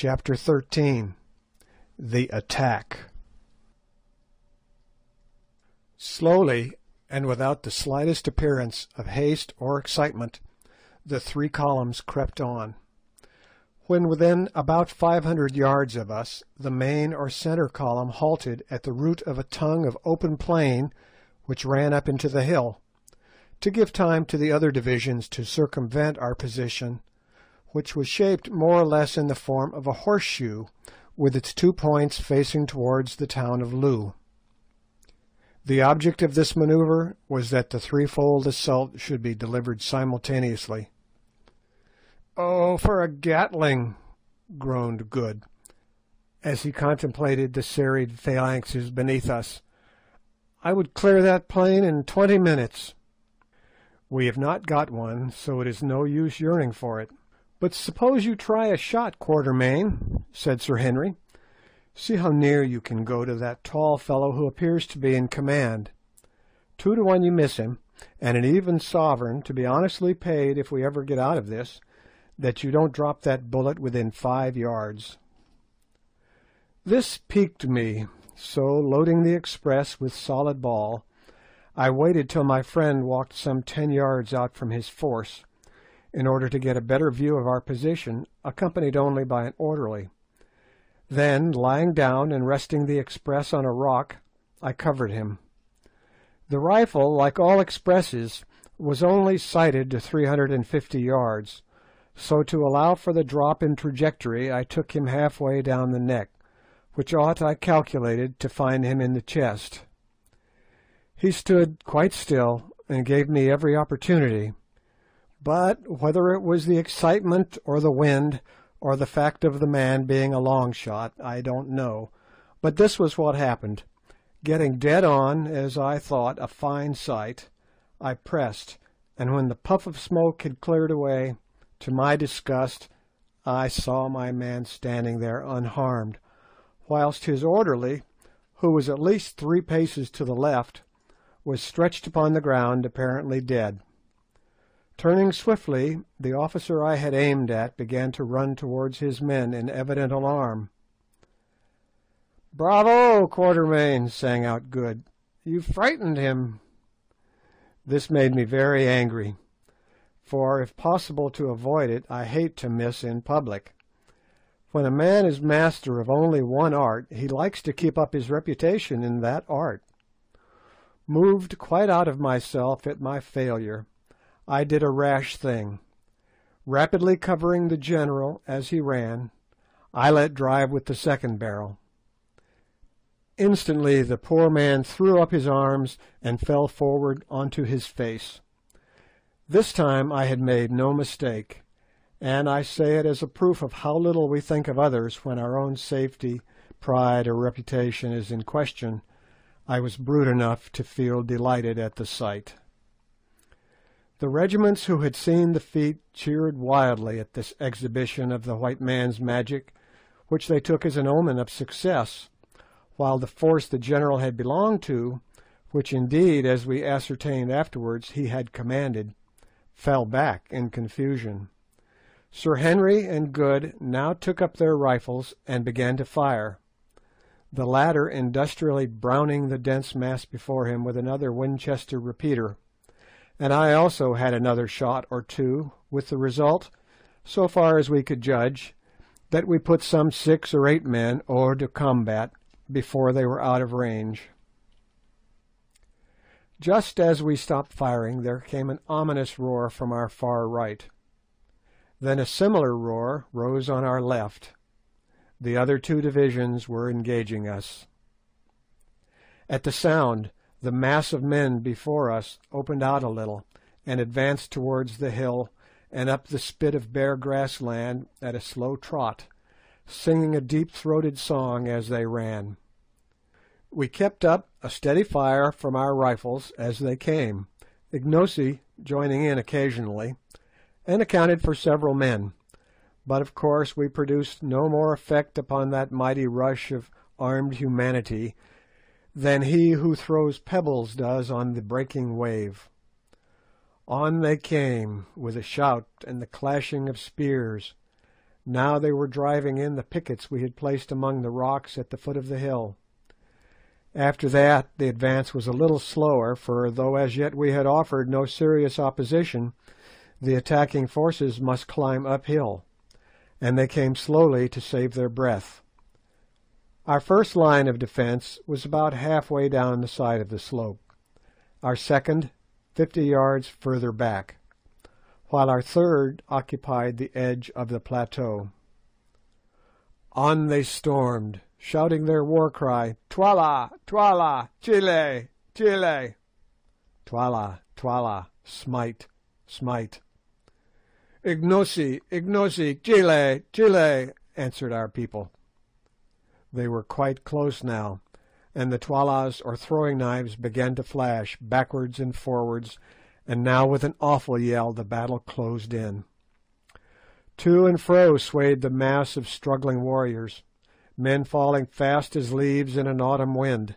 Chapter 13. The Attack. Slowly, and without the slightest appearance of haste or excitement, the three columns crept on. When within about 500 yards of us, the main or centre column halted at the root of a tongue of open plain which ran up into the hill, to give time to the other divisions to circumvent our position, which was shaped more or less in the form of a horseshoe, with its 2 points facing towards the town of Loo. The object of this manoeuvre was that the threefold assault should be delivered simultaneously. "Oh, for a Gatling!" groaned Good, as he contemplated the serried phalanxes beneath us. "I would clear that plain in 20 minutes." "We have not got one, so it is no use yearning for it. But suppose you try a shot, Quatermain," said Sir Henry. "See how near you can go to that tall fellow who appears to be in command. 2 to 1 you miss him, and an even sovereign to be honestly paid if we ever get out of this, that you don't drop that bullet within 5 yards." This piqued me, so loading the express with solid ball, I waited till my friend walked some 10 yards out from his force, in order to get a better view of our position, accompanied only by an orderly. Then, lying down and resting the express on a rock, I covered him. The rifle, like all expresses, was only sighted to 350 yards, so to allow for the drop in trajectory I took him halfway down the neck, which ought, I calculated, to find him in the chest. He stood quite still, and gave me every opportunity, but whether it was the excitement or the wind, or the fact of the man being a long shot, I don't know, but this was what happened. Getting dead on, as I thought, a fine sight, I pressed, and when the puff of smoke had cleared away, to my disgust, I saw my man standing there unharmed, whilst his orderly, who was at least 3 paces to the left, was stretched upon the ground, apparently dead. Turning swiftly, the officer I had aimed at began to run towards his men in evident alarm. "Bravo, Quatermain!" sang out Good. "You frightened him." This made me very angry, for if possible to avoid it, I hate to miss in public. When a man is master of only one art, he likes to keep up his reputation in that art. Moved quite out of myself at my failure, I did a rash thing. Rapidly covering the general as he ran, I let drive with the second barrel. Instantly the poor man threw up his arms and fell forward onto his face. This time I had made no mistake, and I say it as a proof of how little we think of others when our own safety, pride, or reputation is in question. I was brute enough to feel delighted at the sight. The regiments who had seen the feat cheered wildly at this exhibition of the white man's magic, which they took as an omen of success, while the force the general had belonged to, which indeed, as we ascertained afterwards, he had commanded, fell back in confusion. Sir Henry and Good now took up their rifles and began to fire, the latter industrially browning the dense mass before him with another Winchester repeater, and I also had another shot or 2, with the result, so far as we could judge, that we put some 6 or 8 men hors de combat before they were out of range. Just as we stopped firing, there came an ominous roar from our far right. Then a similar roar rose on our left. The other 2 divisions were engaging us. At the sound, the mass of men before us opened out a little, and advanced towards the hill and up the spit of bare grassland at a slow trot, singing a deep-throated song as they ran. We kept up a steady fire from our rifles as they came, Ignosi joining in occasionally, and accounted for several men, but of course we produced no more effect upon that mighty rush of armed humanity than he who throws pebbles does on the breaking wave. On they came, with a shout and the clashing of spears, Now they were driving in the pickets we had placed among the rocks at the foot of the hill. After that the advance was a little slower, for though as yet we had offered no serious opposition, the attacking forces must climb uphill, and they came slowly to save their breath. Our first line of defence was about halfway down the side of the slope, our second 50 yards further back, while our third occupied the edge of the plateau. On they stormed, shouting their war cry, "Twala! Twala! Chile! Chile!" Twala! Twala! Smite! Smite! "Ignosi! Ignosi! Chile! Chile!" answered our people. They were quite close now, and the Twalas or throwing knives began to flash backwards and forwards, and now with an awful yell the battle closed in. To and fro swayed the mass of struggling warriors, men falling fast as leaves in an autumn wind.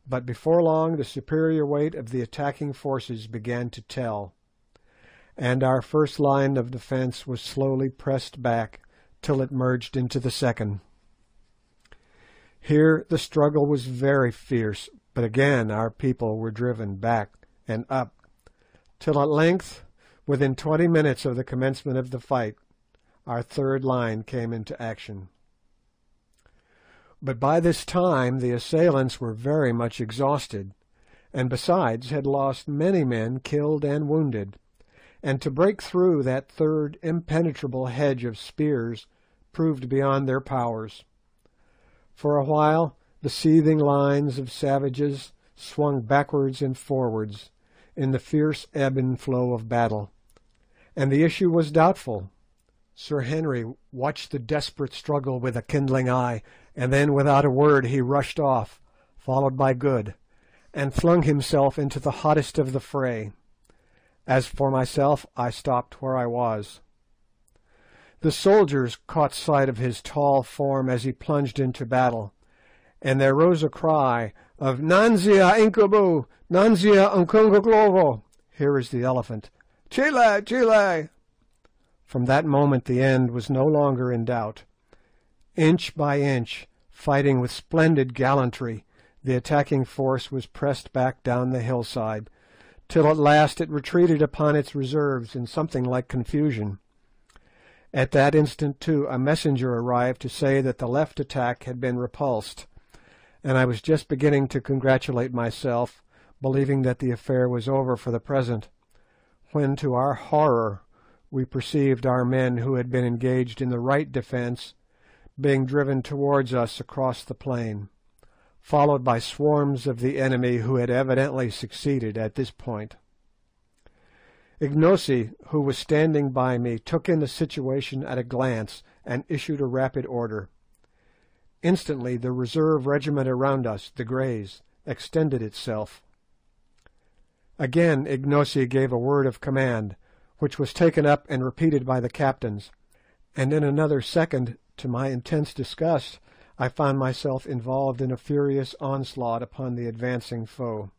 But before long the superior weight of the attacking forces began to tell, and our first line of defence was slowly pressed back till it merged into the second. Here the struggle was very fierce, but again our people were driven back and up, till at length, within 20 minutes of the commencement of the fight, our third line came into action. But by this time the assailants were very much exhausted, and besides had lost many men killed and wounded, and to break through that third impenetrable hedge of spears proved beyond their powers. For a while the seething lines of savages swung backwards and forwards in the fierce ebb and flow of battle, and the issue was doubtful. Sir Henry watched the desperate struggle with a kindling eye, and then without a word he rushed off, followed by Good, and flung himself into the hottest of the fray. As for myself, I stopped where I was. The soldiers caught sight of his tall form as he plunged into battle, and there rose a cry of "Nanzia incubu! Nanzia uncunguglovo!" Here is the elephant. "Chile! Chile!" From that moment the end was no longer in doubt. Inch by inch, fighting with splendid gallantry, the attacking force was pressed back down the hillside, till at last it retreated upon its reserves in something like confusion. At that instant, too, a messenger arrived to say that the left attack had been repulsed, and I was just beginning to congratulate myself, believing that the affair was over for the present, when to our horror we perceived our men who had been engaged in the right defence being driven towards us across the plain, followed by swarms of the enemy who had evidently succeeded at this point. Ignosi, who was standing by me, took in the situation at a glance and issued a rapid order. Instantly the reserve regiment around us, the Greys, extended itself. Again Ignosi gave a word of command, which was taken up and repeated by the captains, and in another second, to my intense disgust, I found myself involved in a furious onslaught upon the advancing foe.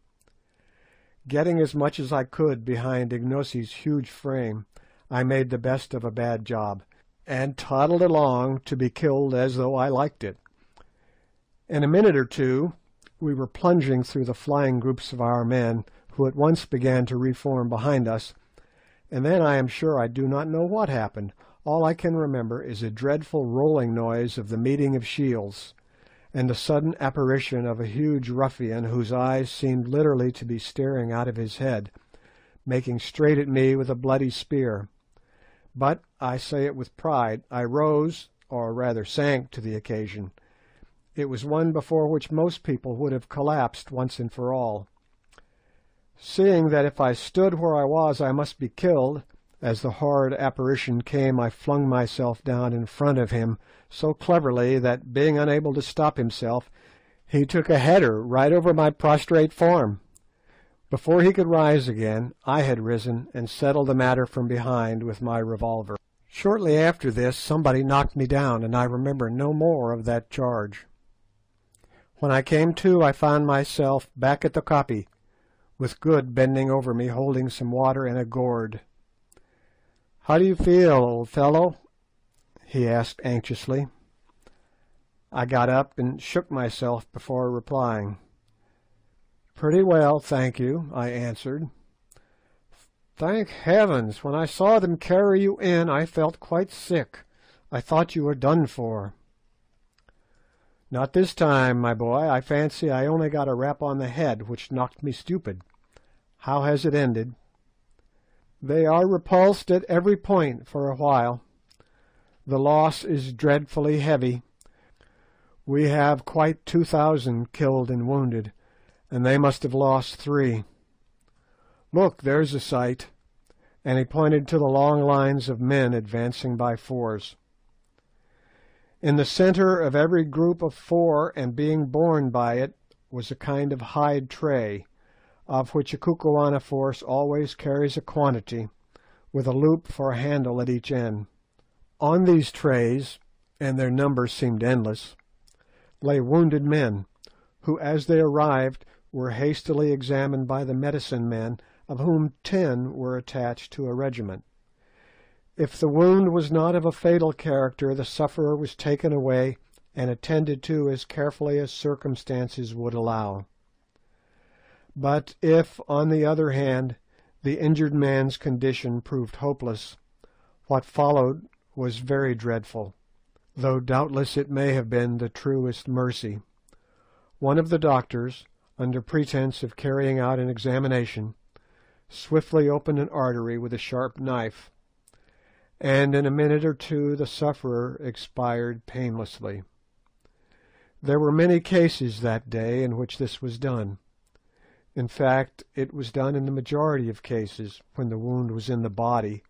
Getting as much as I could behind Ignosi's huge frame, I made the best of a bad job, and toddled along to be killed as though I liked it. In a minute or two we were plunging through the flying groups of our men, who at once began to reform behind us, and then I am sure I do not know what happened. All I can remember is a dreadful rolling noise of the meeting of shields, and the sudden apparition of a huge ruffian whose eyes seemed literally to be staring out of his head, making straight at me with a bloody spear. But, I say it with pride, I rose, or rather sank, to the occasion. It was one before which most people would have collapsed once and for all. Seeing that if I stood where I was I must be killed, as the horrid apparition came I flung myself down in front of him so cleverly that, being unable to stop himself, he took a header right over my prostrate form. Before he could rise again, I had risen and settled the matter from behind with my revolver. Shortly after this somebody knocked me down, and I remember no more of that charge. When I came to, I found myself back at the koppie, with Good bending over me holding some water in a gourd. "How do you feel, old fellow?" he asked anxiously. I got up and shook myself before replying. "Pretty well, thank you," I answered. "Thank heavens! When I saw them carry you in I felt quite sick. I thought you were done for." "Not this time, my boy. I fancy I only got a rap on the head, which knocked me stupid. How has it ended?" "They are repulsed at every point for a while. The loss is dreadfully heavy. We have quite 2,000 killed and wounded, and they must have lost 3. Look, there's a sight," and he pointed to the long lines of men advancing by 4s. In the centre of every group of 4, and being borne by it, was a kind of hide tray, of which a Kukuana force always carries a quantity, with a loop for a handle at each end. On these trays, and their number seemed endless, lay wounded men, who as they arrived were hastily examined by the medicine men, of whom 10 were attached to a regiment. If the wound was not of a fatal character, the sufferer was taken away and attended to as carefully as circumstances would allow. But if, on the other hand, the injured man's condition proved hopeless, what followed was very dreadful, though doubtless it may have been the truest mercy. One of the doctors, under pretence of carrying out an examination, swiftly opened an artery with a sharp knife, and in a minute or two the sufferer expired painlessly. There were many cases that day in which this was done. In fact, it was done in the majority of cases when the wound was in the body,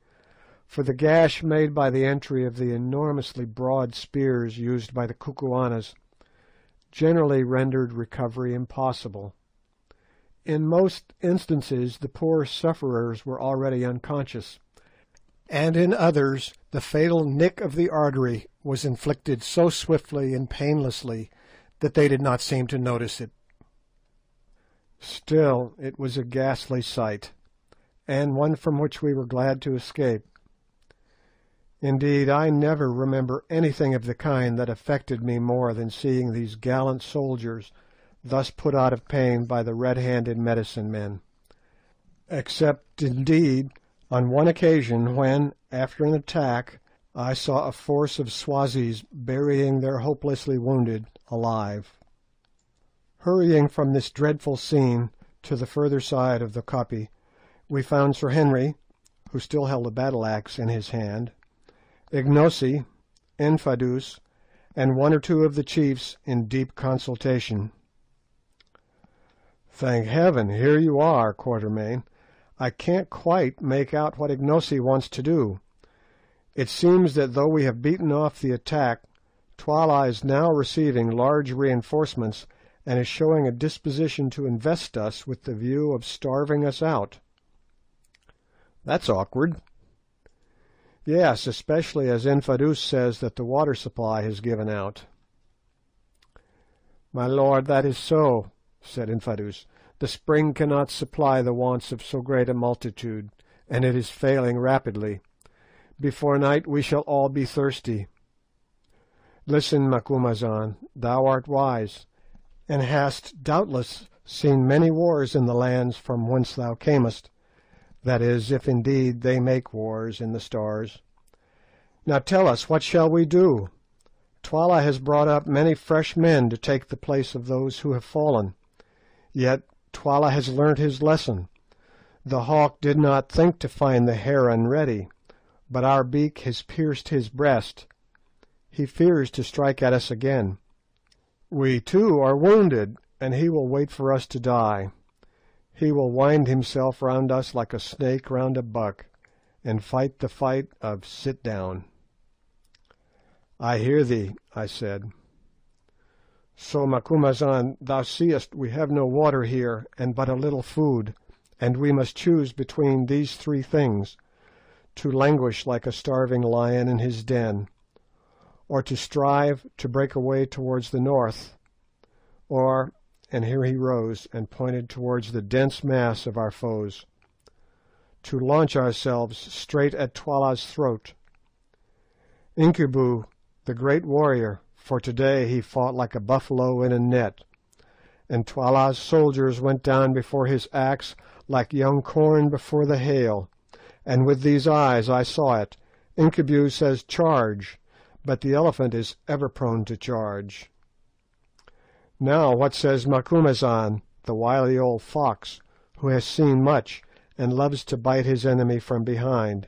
for the gash made by the entry of the enormously broad spears used by the Kukuanas generally rendered recovery impossible. In most instances the poor sufferers were already unconscious, and in others the fatal nick of the artery was inflicted so swiftly and painlessly that they did not seem to notice it. Still, it was a ghastly sight, and one from which we were glad to escape. Indeed, I never remember anything of the kind that affected me more than seeing these gallant soldiers thus put out of pain by the red-handed medicine men, except, indeed, on one occasion when, after an attack, I saw a force of Swazis burying their hopelessly wounded alive. Hurrying from this dreadful scene to the further side of the koppie, we found Sir Henry, who still held a battle-axe in his hand, Ignosi, Infadoos, and 1 or 2 of the chiefs in deep consultation. "Thank heaven, here you are, Quatermain. I can't quite make out what Ignosi wants to do. It seems that though we have beaten off the attack, Twala is now receiving large reinforcements and is showing a disposition to invest us with the view of starving us out." "That's awkward." "Yes, especially as Infadoos says that the water supply has given out." "My lord, that is so," said Infadoos. "The spring cannot supply the wants of so great a multitude, and it is failing rapidly. Before night we shall all be thirsty. Listen, Macumazahn, thou art wise, and hast doubtless seen many wars in the lands from whence thou camest, that is, if indeed they make wars in the stars. Now tell us, what shall we do? Twala has brought up many fresh men to take the place of those who have fallen. Yet Twala has learnt his lesson. The hawk did not think to find the heron ready, but our beak has pierced his breast. He fears to strike at us again. We too are wounded, and he will wait for us to die. He will wind himself round us like a snake round a buck, and fight the fight of sit down." "I hear thee," I said. "So, Macumazahn, thou seest we have no water here, and but a little food, and we must choose between these 3 things: to languish like a starving lion in his den, or to strive to break away towards the north, or," and here he rose and pointed towards the dense mass of our foes, "to launch ourselves straight at Twala's throat. Incubu, the great warrior, for today he fought like a buffalo in a net, and Twala's soldiers went down before his axe like young corn before the hail, and with these eyes I saw it. Incubu says charge, but the elephant is ever prone to charge. Now what says Macumazahn, the wily old fox, who has seen much, and loves to bite his enemy from behind?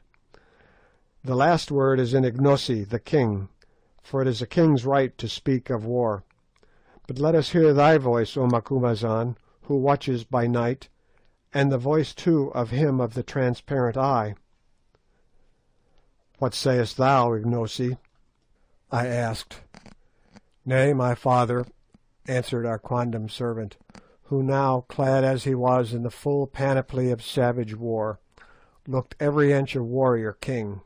The last word is in Ignosi, the king, for it is a king's right to speak of war. But let us hear thy voice, O Macumazahn, who watches by night, and the voice too of him of the transparent eye. What sayest thou, Ignosi? I asked. Nay, my father, answered our quondam servant, who now, clad as he was in the full panoply of savage war, looked every inch a warrior king.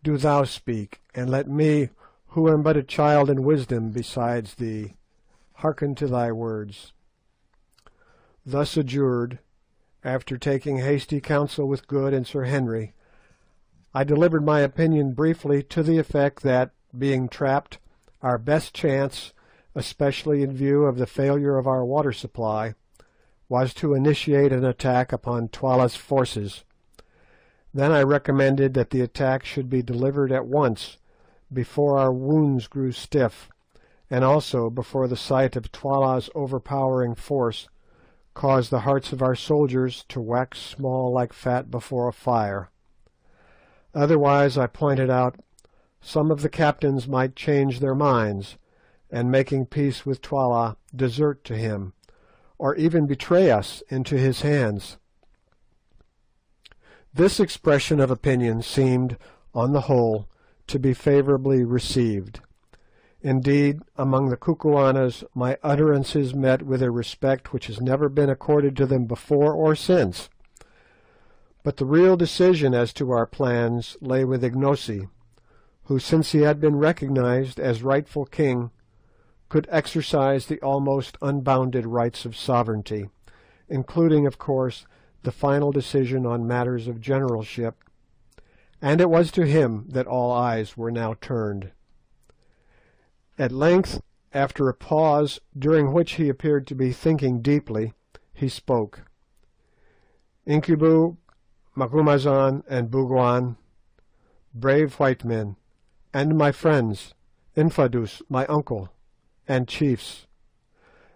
Do thou speak, and let me, who am but a child in wisdom besides thee, hearken to thy words. Thus adjured, after taking hasty counsel with Good and Sir Henry, I delivered my opinion briefly to the effect that, being trapped, our best chance, especially in view of the failure of our water supply, was to initiate an attack upon Twala's forces. Then I recommended that the attack should be delivered at once, before our wounds grew stiff, and also before the sight of Twala's overpowering force caused the hearts of our soldiers to wax small like fat before a fire. Otherwise, I pointed out, some of the captains might change their minds, and making peace with Twala, desert to him, or even betray us into his hands. This expression of opinion seemed, on the whole, to be favourably received. Indeed, among the Kukuanas my utterances met with a respect which has never been accorded to them before or since. But the real decision as to our plans lay with Ignosi, who, since he had been recognized as rightful king, could exercise the almost unbounded rights of sovereignty, including, of course, the final decision on matters of generalship, and it was to him that all eyes were now turned. At length, after a pause during which he appeared to be thinking deeply, he spoke. Incubu, Macumazahn, and Bougwan, brave white men, and my friends, Infadoos, my uncle, and chiefs,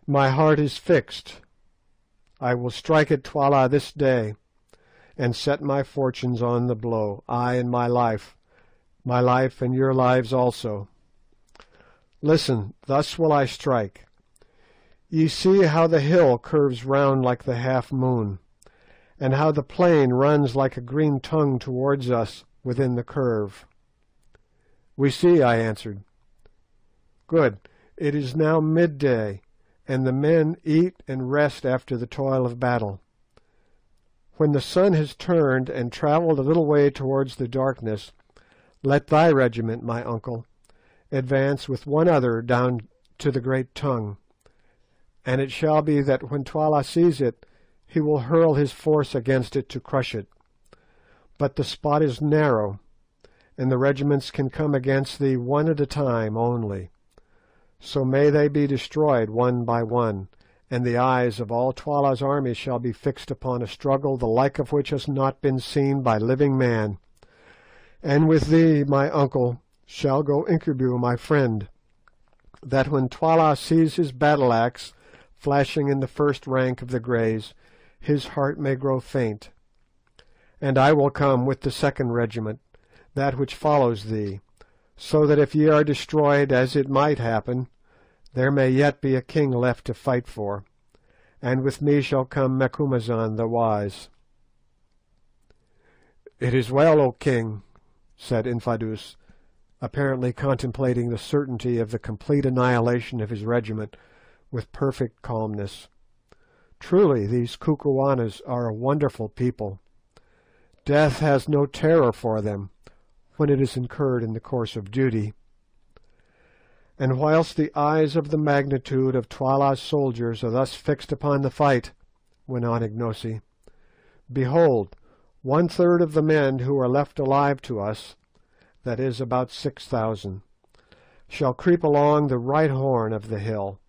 my heart is fixed. I will strike at Twala this day, and set my fortunes on the blow, I and my life and your lives also. Listen, thus will I strike. Ye see how the hill curves round like the half-moon, and how the plain runs like a green tongue towards us within the curve. We see, I answered. Good. It is now midday, and the men eat and rest after the toil of battle. When the sun has turned and travelled a little way towards the darkness, let thy regiment, my uncle, advance with one other down to the great tongue, and it shall be that when Twala sees it, he will hurl his force against it to crush it. But the spot is narrow, and the regiments can come against thee one at a time only. So may they be destroyed one by one, and the eyes of all Twala's army shall be fixed upon a struggle the like of which has not been seen by living man. And with thee, my uncle, shall go Incubu, my friend, that when Twala sees his battle-axe flashing in the first rank of the Greys, his heart may grow faint. And I will come with the second regiment, that which follows thee, so that if ye are destroyed, as it might happen, there may yet be a king left to fight for, and with me shall come Macumazahn the wise. It is well, O king, said Infadoos, apparently contemplating the certainty of the complete annihilation of his regiment with perfect calmness. Truly, these Kukuanas are a wonderful people. Death has no terror for them when it is incurred in the course of duty. And whilst the eyes of the magnitude of Twala's soldiers are thus fixed upon the fight, went on Ignosi, behold, 1/3 of the men who are left alive to us, that is, about 6,000, shall creep along the right horn of the hill,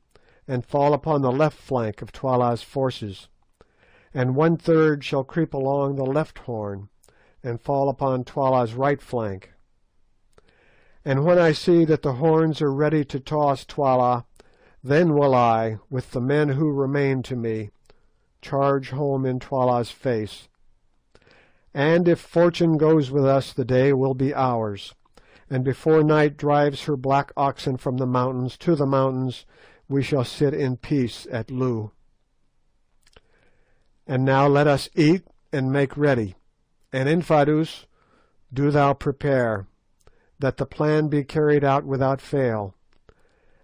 and fall upon the left flank of Twala's forces, and 1/3 shall creep along the left horn, and fall upon Twala's right flank. And when I see that the horns are ready to toss Twala, then will I, with the men who remain to me, charge home in Twala's face. And if fortune goes with us, the day will be ours, and before night drives her black oxen from the mountains to the mountains, we shall sit in peace at Loo. And now let us eat and make ready, and Infadoos, do thou prepare, that the plan be carried out without fail.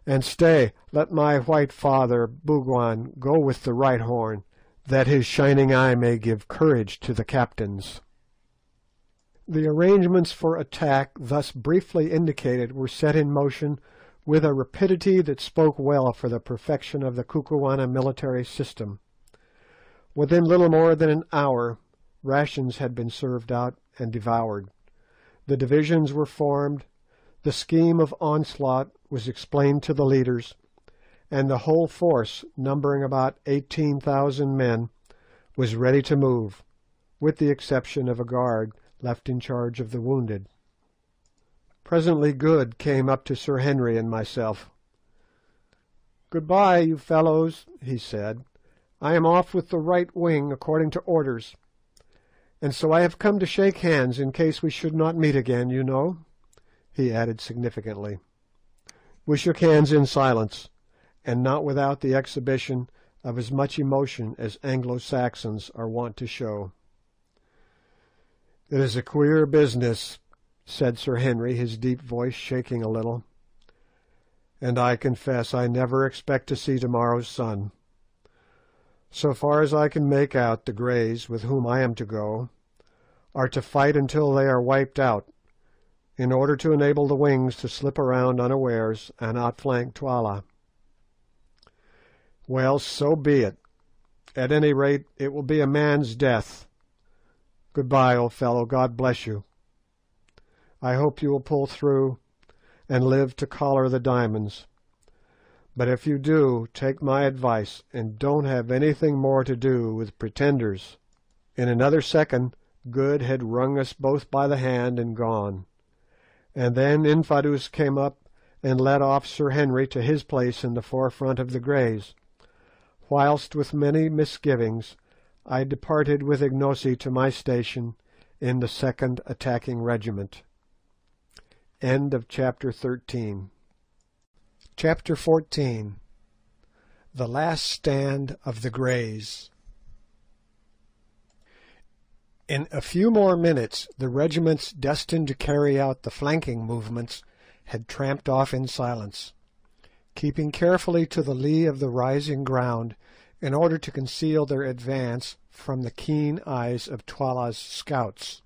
And stay, let my white father, Bougwan, go with the right horn, that his shining eye may give courage to the captains." The arrangements for attack thus briefly indicated were set in motion with a rapidity that spoke well for the perfection of the Kukuana military system. Within little more than an hour, rations had been served out and devoured. The divisions were formed, the scheme of onslaught was explained to the leaders, and the whole force, numbering about 18,000 men, was ready to move, with the exception of a guard left in charge of the wounded. Presently Good came up to Sir Henry and myself. "Good-bye, you fellows," he said. "I am off with the right wing according to orders, and so I have come to shake hands in case we should not meet again, you know," he added significantly. We shook hands in silence, and not without the exhibition of as much emotion as Anglo-Saxons are wont to show. "It is a queer business," said Sir Henry, his deep voice shaking a little, "and I confess I never expect to see tomorrow's sun. So far as I can make out, the Greys, with whom I am to go, are to fight until they are wiped out, in order to enable the wings to slip around unawares and outflank Twala. Well, so be it. At any rate, it will be a man's death. Good-bye, old fellow. God bless you. I hope you will pull through and live to collar the diamonds. But if you do, take my advice and don't have anything more to do with pretenders." In another second Good had wrung us both by the hand and gone, and then Infadoos came up and led off Sir Henry to his place in the forefront of the Greys, whilst with many misgivings I departed with Ignosi to my station in the 2nd attacking regiment. End of Chapter 13. Chapter 14. The Last Stand of the Greys. In a few more minutes the regiments destined to carry out the flanking movements had tramped off in silence, keeping carefully to the lee of the rising ground in order to conceal their advance from the keen eyes of Twala's scouts.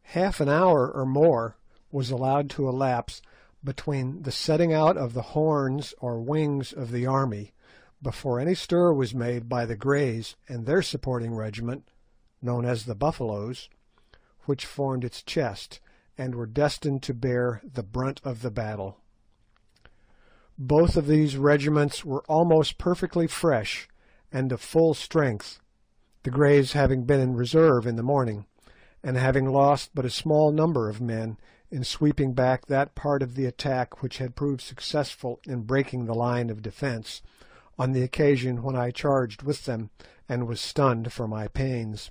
Half an hour or more was allowed to elapse between the setting out of the horns or wings of the army before any stir was made by the Greys and their supporting regiment, known as the Buffaloes, which formed its chest and were destined to bear the brunt of the battle. Both of these regiments were almost perfectly fresh and of full strength, the Greys having been in reserve in the morning, and having lost but a small number of men in sweeping back that part of the attack which had proved successful in breaking the line of defence on the occasion when I charged with them and was stunned for my pains.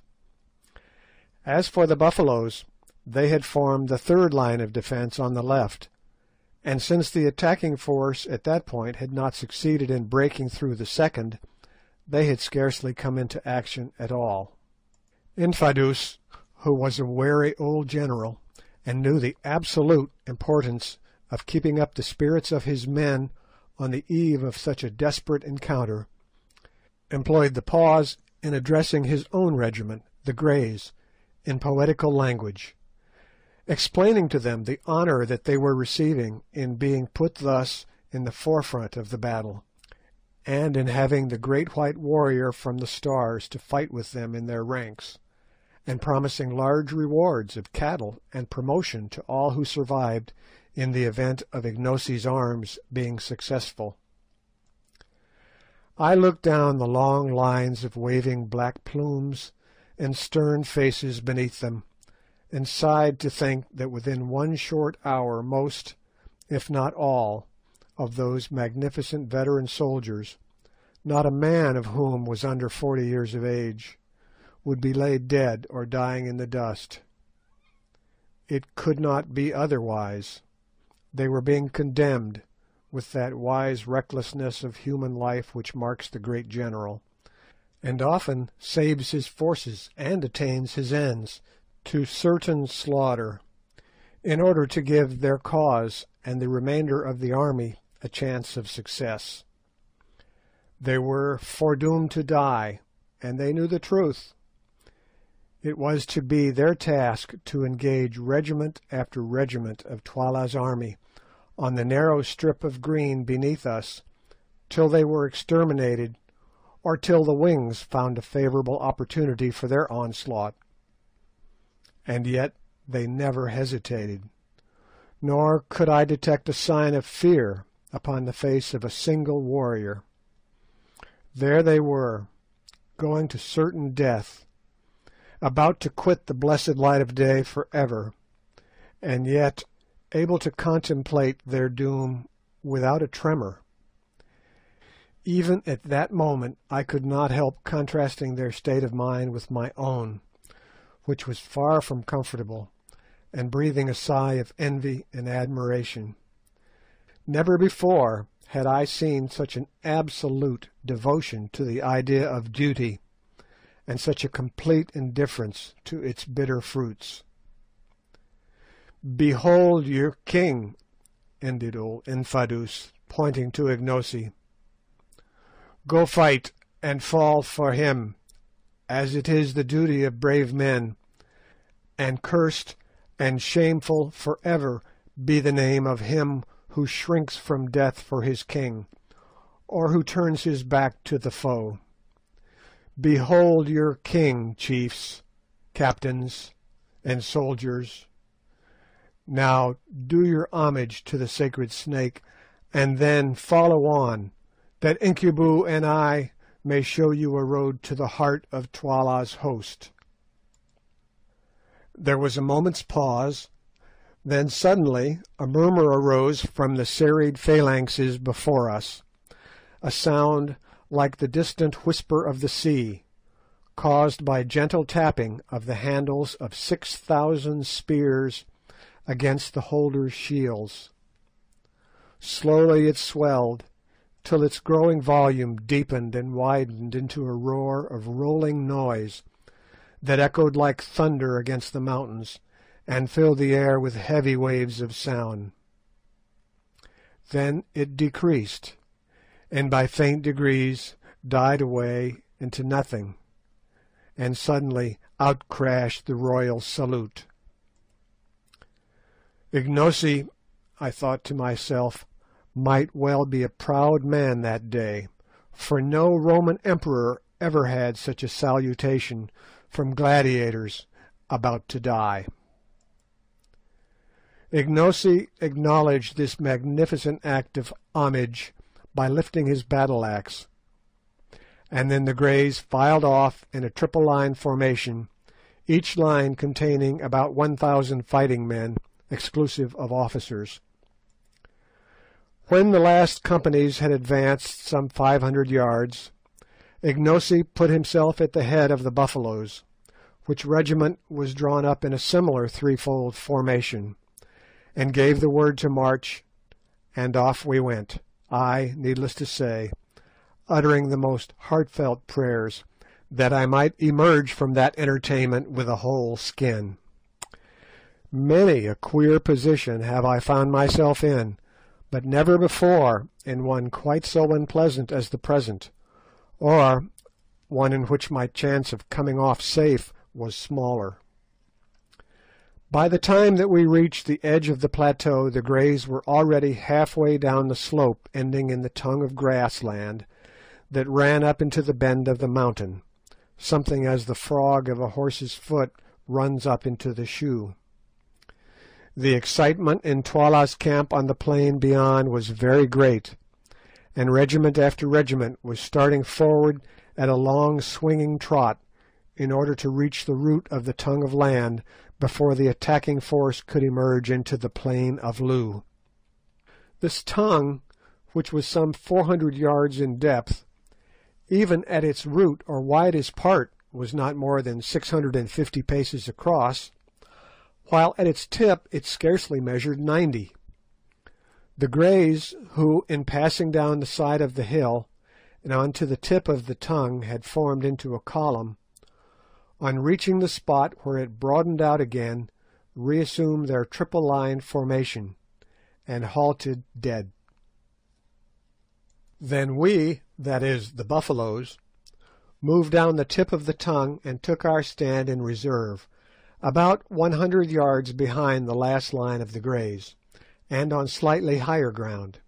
As for the Buffaloes, they had formed the 3rd line of defence on the left, and since the attacking force at that point had not succeeded in breaking through the 2nd, they had scarcely come into action at all. Infadoos, who was a wary old general, and knew the absolute importance of keeping up the spirits of his men on the eve of such a desperate encounter, employed the pause in addressing his own regiment, the Greys, in poetical language, explaining to them the honour that they were receiving in being put thus in the forefront of the battle, and in having the great white warrior from the Stars to fight with them in their ranks, and promising large rewards of cattle and promotion to all who survived in the event of Ignosi's arms being successful. I looked down the long lines of waving black plumes and stern faces beneath them, and sighed to think that within 1 short hour most, if not all, of those magnificent veteran soldiers, not a man of whom was under 40 years of age, would be laid dead or dying in the dust. It could not be otherwise. They were being condemned, with that wise recklessness of human life which marks the great general, and often saves his forces and attains his ends, to certain slaughter, in order to give their cause and the remainder of the army a chance of success. They were foredoomed to die, and they knew the truth. It was to be their task to engage regiment after regiment of Twala's army on the narrow strip of green beneath us, till they were exterminated, or till the wings found a favourable opportunity for their onslaught. And yet they never hesitated, nor could I detect a sign of fear upon the face of a single warrior. There they were, going to certain death, about to quit the blessed light of day for ever, and yet able to contemplate their doom without a tremor. Even at that moment I could not help contrasting their state of mind with my own, which was far from comfortable, and breathing a sigh of envy and admiration. Never before had I seen such an absolute devotion to the idea of duty, and such a complete indifference to its bitter fruits. "Behold your king," ended old Infadoos, pointing to Ignosi. "Go fight and fall for him, as it is the duty of brave men, and cursed and shameful for ever be the name of him who shrinks from death for his king, or who turns his back to the foe. Behold your king, chiefs, captains, and soldiers. Now do your homage to the sacred snake, and then follow on, that Incubu and I may show you a road to the heart of Twala's host." There was a moment's pause, then suddenly a murmur arose from the serried phalanxes before us, a sound like the distant whisper of the sea, caused by gentle tapping of the handles of 6,000 spears against the holders' shields. Slowly it swelled, till its growing volume deepened and widened into a roar of rolling noise that echoed like thunder against the mountains, and filled the air with heavy waves of sound. Then it decreased, and by faint degrees died away into nothing, and suddenly out crashed the royal salute. Ignosi, I thought to myself, might well be a proud man that day, for no Roman emperor ever had such a salutation from gladiators about to die. Ignosi acknowledged this magnificent act of homage by lifting his battle-axe, and then the Greys filed off in a triple-line formation, each line containing about 1,000 fighting men, exclusive of officers. When the last companies had advanced some 500 yards, Ignosi put himself at the head of the Buffaloes, which regiment was drawn up in a similar threefold formation, and gave the word to march, and off we went, I, needless to say, uttering the most heartfelt prayers that I might emerge from that entertainment with a whole skin. Many a queer position have I found myself in, but never before in one quite so unpleasant as the present, or one in which my chance of coming off safe was smaller. By the time that we reached the edge of the plateau, the Greys were already halfway down the slope ending in the tongue of grassland that ran up into the bend of the mountain, something as the frog of a horse's foot runs up into the shoe. The excitement in Twala's camp on the plain beyond was very great, and regiment after regiment was starting forward at a long swinging trot in order to reach the root of the tongue of land before the attacking force could emerge into the plain of Loo. This tongue, which was some 400 yards in depth, even at its root or widest part was not more than 650 paces across, while at its tip it scarcely measured 90. The Greys, who, in passing down the side of the hill and on to the tip of the tongue, had formed into a column, on reaching the spot where it broadened out again, reassumed their triple-line formation, and halted dead. Then we, that is, the Buffaloes, moved down the tip of the tongue and took our stand in reserve, about 100 yards behind the last line of the Greys, and on slightly higher ground.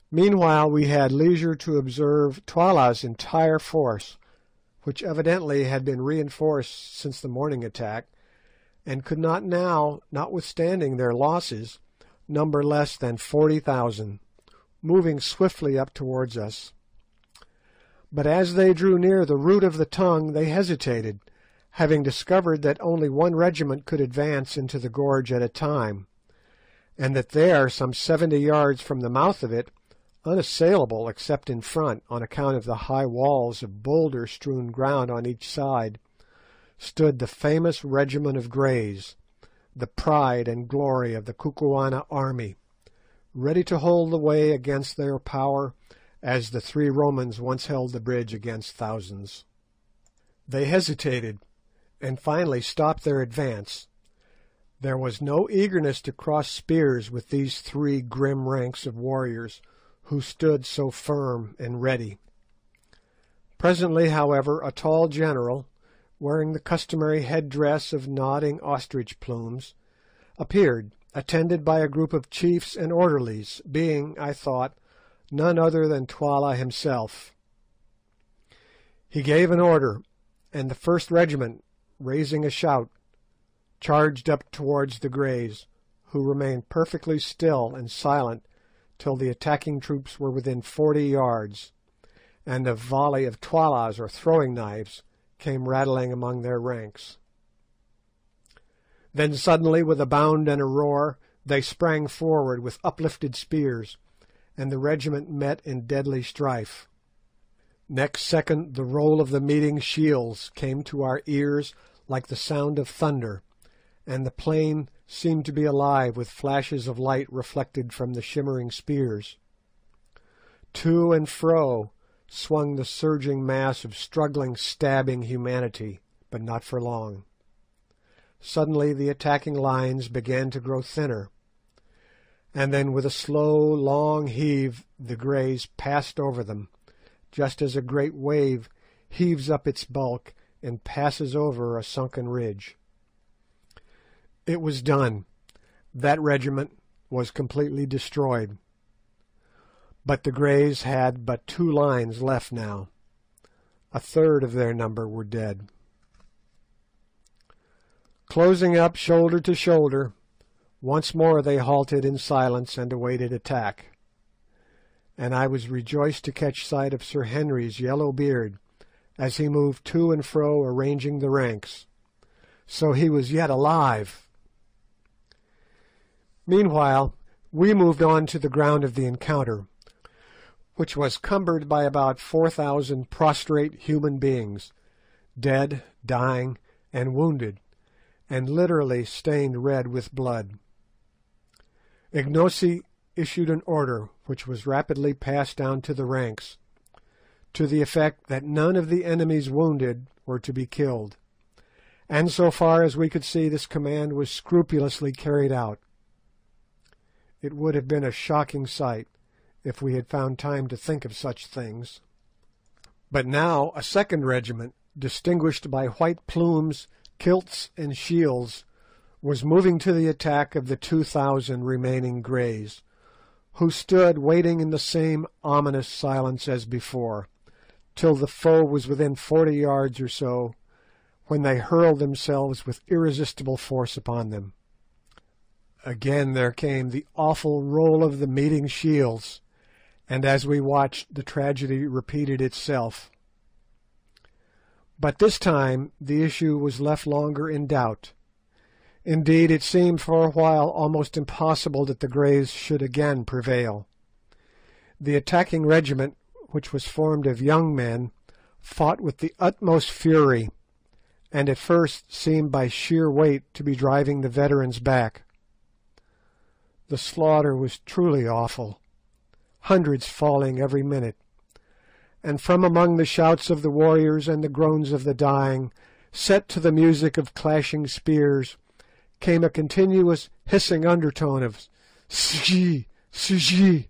Meanwhile we had leisure to observe Twala's entire force, which evidently had been reinforced since the morning attack, and could not now, notwithstanding their losses, number less than 40,000, moving swiftly up towards us. But as they drew near the root of the tongue they hesitated, having discovered that only one regiment could advance into the gorge at a time, and that there, some 70 yards from the mouth of it, unassailable except in front on account of the high walls of boulder-strewn ground on each side, stood the famous regiment of Greys, the pride and glory of the Kukuana army, ready to hold the way against their power as the three Romans once held the bridge against thousands. They hesitated, and finally stopped their advance. There was no eagerness to cross spears with these three grim ranks of warriors, who stood so firm and ready. Presently, however, a tall general, wearing the customary head-dress of nodding ostrich plumes, appeared, attended by a group of chiefs and orderlies, being, I thought, none other than Twala himself. He gave an order, and the first regiment, raising a shout, charged up towards the Greys, who remained perfectly still and silent till the attacking troops were within 40 yards, and a volley of Twalas or throwing knives came rattling among their ranks. Then suddenly, with a bound and a roar, they sprang forward with uplifted spears, and the regiment met in deadly strife. Next second the roll of the meeting shields came to our ears like the sound of thunder, and the plain seemed to be alive with flashes of light reflected from the shimmering spears. To and fro swung the surging mass of struggling, stabbing humanity, but not for long. Suddenly the attacking lines began to grow thinner, and then with a slow, long heave the Greys passed over them, just as a great wave heaves up its bulk and passes over a sunken ridge. It was done. That regiment was completely destroyed. But the Greys had but 2 lines left now. A third of their number were dead. Closing up shoulder to shoulder, once more they halted in silence and awaited attack, and I was rejoiced to catch sight of Sir Henry's yellow beard as he moved to and fro arranging the ranks. So he was yet alive! Meanwhile, we moved on to the ground of the encounter, which was cumbered by about 4,000 prostrate human beings, dead, dying, and wounded, and literally stained red with blood. Ignosi issued an order, which was rapidly passed down to the ranks, to the effect that none of the enemy's wounded were to be killed, and so far as we could see this command was scrupulously carried out. It would have been a shocking sight if we had found time to think of such things. But now a second regiment, distinguished by white plumes, kilts, and shields, was moving to the attack of the 2,000 remaining Greys, who stood waiting in the same ominous silence as before, till the foe was within 40 yards or so, when they hurled themselves with irresistible force upon them. Again there came the awful roll of the meeting shields, and as we watched, the tragedy repeated itself. But this time the issue was left longer in doubt. Indeed, it seemed for a while almost impossible that the Greys should again prevail. The attacking regiment, which was formed of young men, fought with the utmost fury, and at first seemed by sheer weight to be driving the veterans back. The slaughter was truly awful, hundreds falling every minute, and from among the shouts of the warriors and the groans of the dying, set to the music of clashing spears, came a continuous hissing undertone of "Sji, Sji,"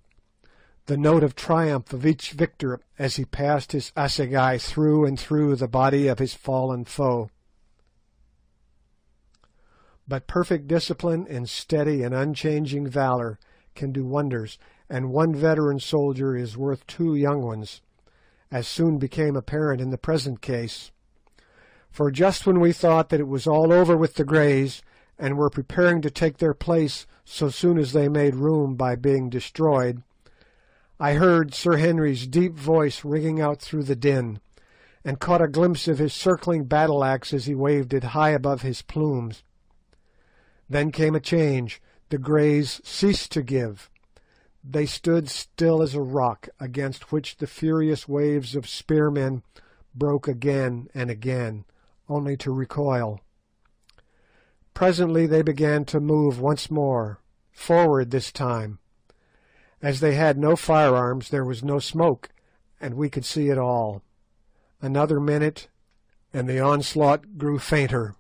the note of triumph of each victor as he passed his assegai through and through the body of his fallen foe. But perfect discipline and steady and unchanging valour can do wonders, and one veteran soldier is worth 2 young ones, as soon became apparent in the present case. For just when we thought that it was all over with the Greys, and were preparing to take their place so soon as they made room by being destroyed, I heard Sir Henry's deep voice ringing out through the din, and caught a glimpse of his circling battle-axe as he waved it high above his plumes. Then came a change. The Greys ceased to give. They stood still as a rock, against which the furious waves of spearmen broke again and again, only to recoil. Presently they began to move once more, forward this time. As they had no firearms, there was no smoke, and we could see it all. Another minute, and the onslaught grew fainter.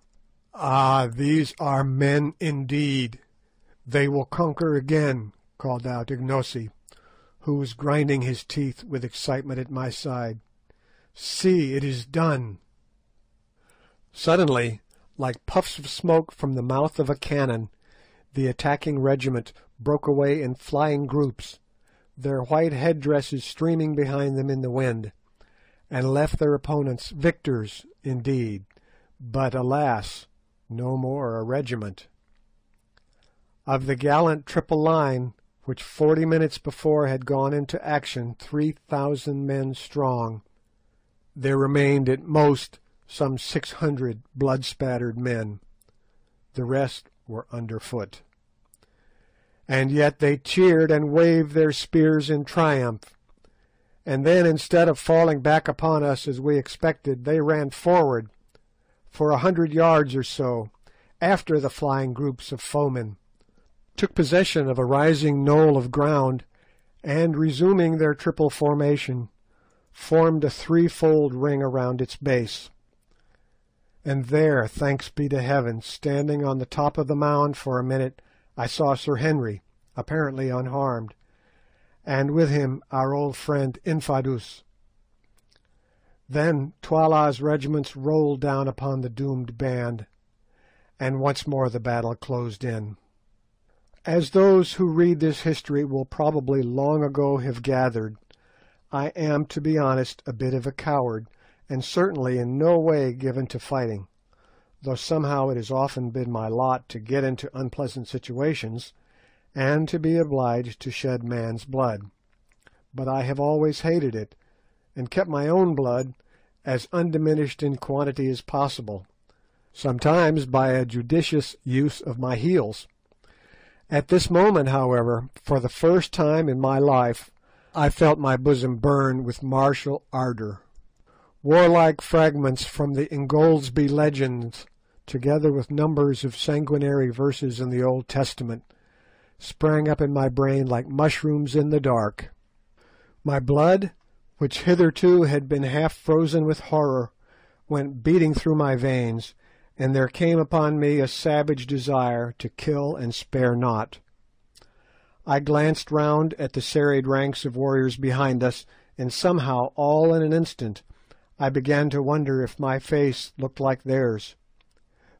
"Ah, these are men indeed! They will conquer again," called out Ignosi, who was grinding his teeth with excitement at my side. "See, it is done!" Suddenly, like puffs of smoke from the mouth of a cannon, the attacking regiment broke away in flying groups, their white headdresses streaming behind them in the wind, and left their opponents victors indeed, but alas, no more a regiment. Of the gallant triple line, which 40 minutes before had gone into action 3,000 men strong, there remained at most some 600 blood-spattered men. The rest were under foot. And yet they cheered and waved their spears in triumph, and then instead of falling back upon us as we expected, they ran forward for 100 yards or so, after the flying groups of foemen, took possession of a rising knoll of ground, and, resuming their triple formation, formed a threefold ring around its base. And there, thanks be to Heaven, standing on the top of the mound for a minute, I saw Sir Henry, apparently unharmed, and with him our old friend Infadoos. Then Twala's regiments rolled down upon the doomed band, and once more the battle closed in. As those who read this history will probably long ago have gathered, I am, to be honest, a bit of a coward, and certainly in no way given to fighting, though somehow it has often been my lot to get into unpleasant situations, and to be obliged to shed man's blood. But I have always hated it, and kept my own blood as undiminished in quantity as possible, sometimes by a judicious use of my heels. At this moment, however, for the first time in my life, I felt my bosom burn with martial ardour. Warlike fragments from the Ingoldsby legends, together with numbers of sanguinary verses in the Old Testament, sprang up in my brain like mushrooms in the dark. My blood, which hitherto had been half frozen with horror, went beating through my veins, and there came upon me a savage desire to kill and spare not. I glanced round at the serried ranks of warriors behind us, and somehow, all in an instant, I began to wonder if my face looked like theirs.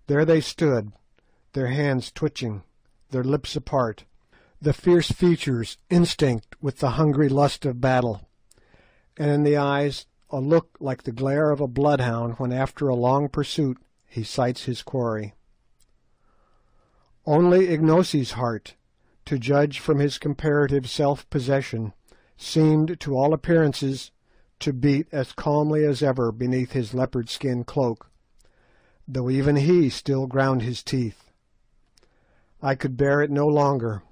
There they stood, their hands twitching, their lips apart, the fierce features instinct with the hungry lust of battle, and in the eyes a look like the glare of a bloodhound when after a long pursuit he sights his quarry. Only Ignosi's heart, to judge from his comparative self-possession, seemed to all appearances to beat as calmly as ever beneath his leopard-skin cloak, though even he still ground his teeth. I could bear it no longer.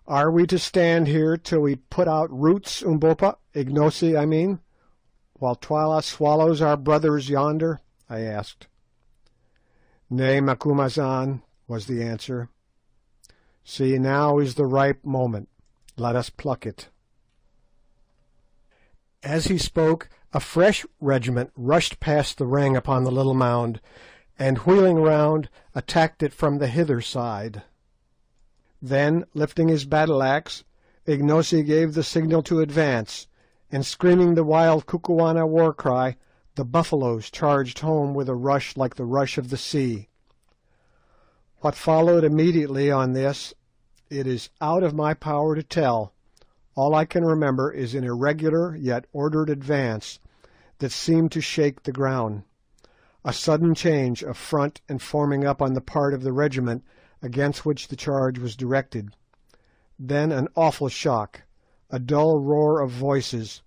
"Are we to stand here till we put out roots, Umbopa, Ignosi, I mean, while Twala swallows our brothers yonder?" I asked. "Nay, Macumazahn," was the answer. "See, now is the ripe moment. Let us pluck it." As he spoke, a fresh regiment rushed past the ring upon the little mound, and wheeling round, attacked it from the hither side. Then, lifting his battle-axe, Ignosi gave the signal to advance, and screaming the wild Kukuana war-cry, the buffaloes charged home with a rush like the rush of the sea. What followed immediately on this it is out of my power to tell. All I can remember is an irregular yet ordered advance that seemed to shake the ground, a sudden change of front and forming up on the part of the regiment against which the charge was directed, then an awful shock, a dull roar of voices,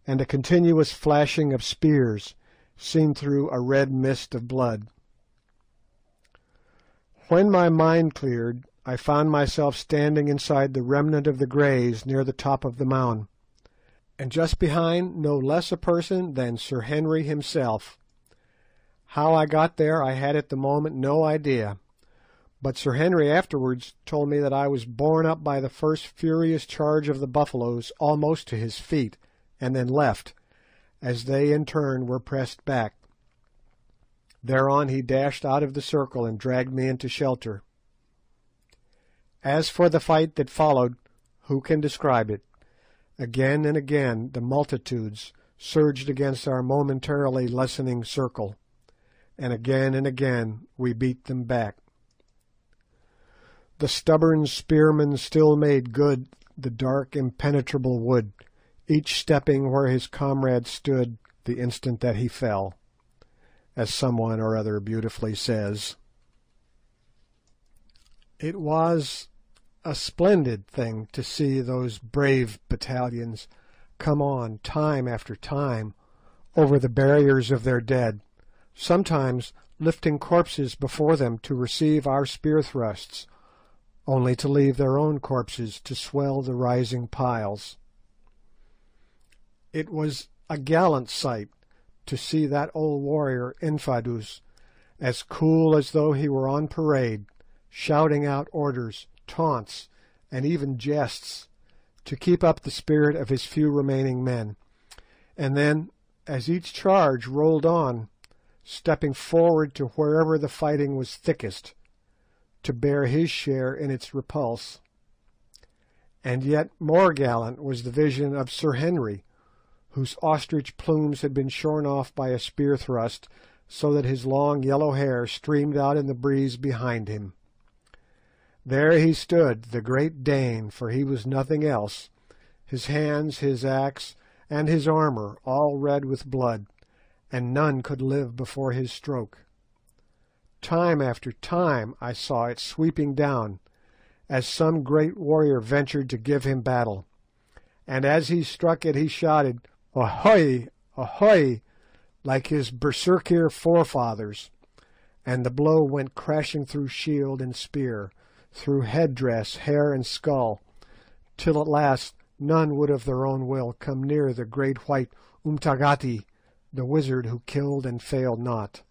and a continuous flashing of spears, seen through a red mist of blood. When my mind cleared, I found myself standing inside the remnant of the Greys near the top of the mound, and just behind no less a person than Sir Henry himself. How I got there I had at the moment no idea, but Sir Henry afterwards told me that I was borne up by the first furious charge of the buffaloes almost to his feet, and then left, as they in turn were pressed back. Thereon he dashed out of the circle and dragged me into shelter. As for the fight that followed, who can describe it? Again and again the multitudes surged against our momentarily lessening circle, and again we beat them back. The stubborn spearmen still made good the dark impenetrable wood, each stepping where his comrade stood the instant that he fell, as someone or other beautifully says. It was a splendid thing to see those brave battalions come on time after time over the barriers of their dead, sometimes lifting corpses before them to receive our spear thrusts, only to leave their own corpses to swell the rising piles. It was a gallant sight to see that old warrior Infadoos, as cool as though he were on parade, shouting out orders, taunts, and even jests, to keep up the spirit of his few remaining men, and then, as each charge rolled on, stepping forward to wherever the fighting was thickest, to bear his share in its repulse. And yet more gallant was the vision of Sir Henry, whose ostrich plumes had been shorn off by a spear thrust, so that his long yellow hair streamed out in the breeze behind him. There he stood, the great Dane, for he was nothing else, his hands, his axe, and his armour all red with blood, and none could live before his stroke. Time after time I saw it sweeping down, as some great warrior ventured to give him battle, and as he struck it he shouted, "Ahoy! Ahoy!" like his berserkir forefathers, and the blow went crashing through shield and spear, through head-dress, hair, and skull, till at last none would of their own will come near the great white Umtagati, the wizard who killed and failed not.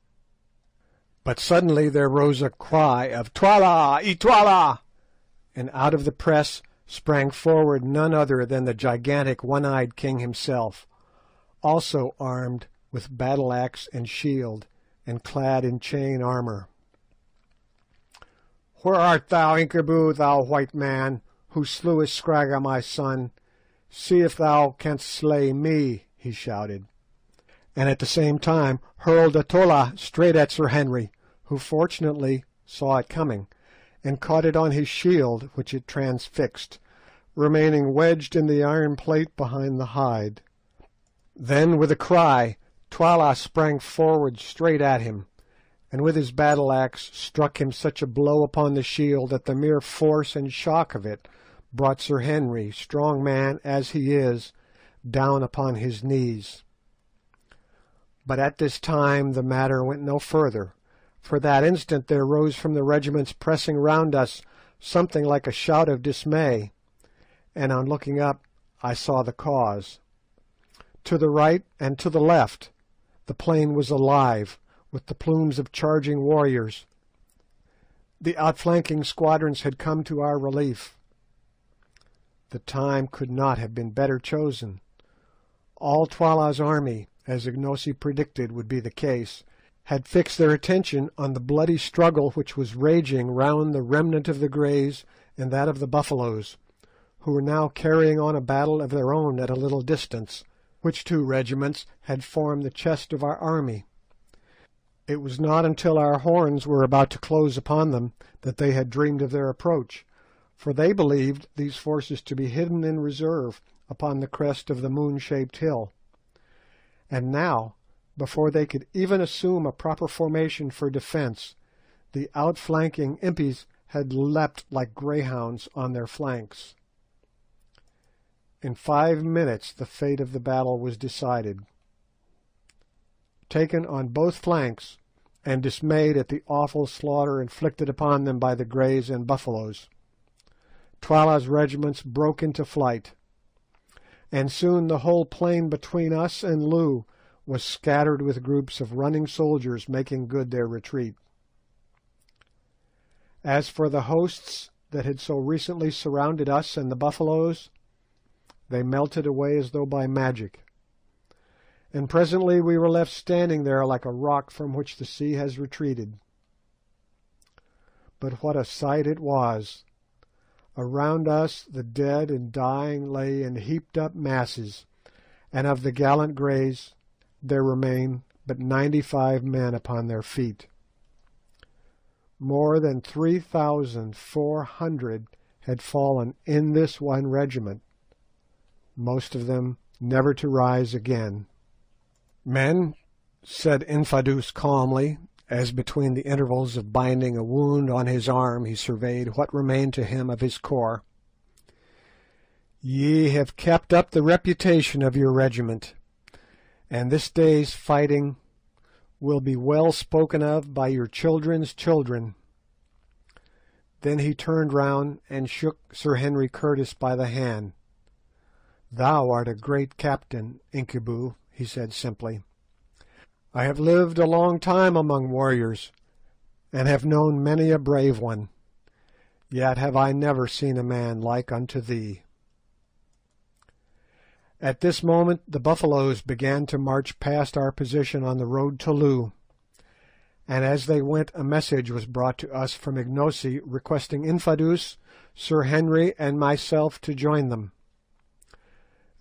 But suddenly there rose a cry of "Twala! Twala!" and out of the press sprang forward none other than the gigantic one-eyed king himself, also armed with battle-axe and shield, and clad in chain armour. "Where art thou, Incubu, thou white man, who slewest Scragga my son? See if thou canst slay me," he shouted, and at the same time hurled a tolla straight at Sir Henry, who fortunately saw it coming, and caught it on his shield, which it transfixed, remaining wedged in the iron plate behind the hide. Then, with a cry, Twala sprang forward straight at him, and with his battle axe struck him such a blow upon the shield that the mere force and shock of it brought Sir Henry, strong man as he is, down upon his knees. But at this time the matter went no further, for that instant there rose from the regiments pressing round us something like a shout of dismay, and on looking up I saw the cause. To the right and to the left the plain was alive with the plumes of charging warriors. The outflanking squadrons had come to our relief. The time could not have been better chosen. All Twala's army, as Ignosi predicted would be the case, had fixed their attention on the bloody struggle which was raging round the remnant of the Greys and that of the Buffaloes, who were now carrying on a battle of their own at a little distance, which two regiments had formed the chest of our army. It was not until our horns were about to close upon them that they had dreamed of their approach, for they believed these forces to be hidden in reserve upon the crest of the moon-shaped hill. And now, before they could even assume a proper formation for defence, the outflanking impis had leapt like greyhounds on their flanks. In 5 minutes the fate of the battle was decided. Taken on both flanks, and dismayed at the awful slaughter inflicted upon them by the Greys and Buffaloes, Twala's regiments broke into flight, and soon the whole plain between us and Loo was scattered with groups of running soldiers making good their retreat. As for the hosts that had so recently surrounded us and the Buffaloes, they melted away as though by magic, and presently we were left standing there like a rock from which the sea has retreated. But what a sight it was! Around us the dead and dying lay in heaped-up masses, and of the gallant Greys there remained but 95 men upon their feet. More than 3,400 had fallen in this one regiment, most of them never to rise again. "Men," said Infadoos calmly, as between the intervals of binding a wound on his arm he surveyed what remained to him of his corps, "ye have kept up the reputation of your regiment, and this day's fighting will be well spoken of by your children's children." Then he turned round and shook Sir Henry Curtis by the hand. "Thou art a great captain, Incubu," he said simply. "I have lived a long time among warriors, and have known many a brave one, yet have I never seen a man like unto thee." At this moment the Buffaloes began to march past our position on the road to Loo, and as they went a message was brought to us from Ignosi requesting Infadoos, Sir Henry, and myself to join them.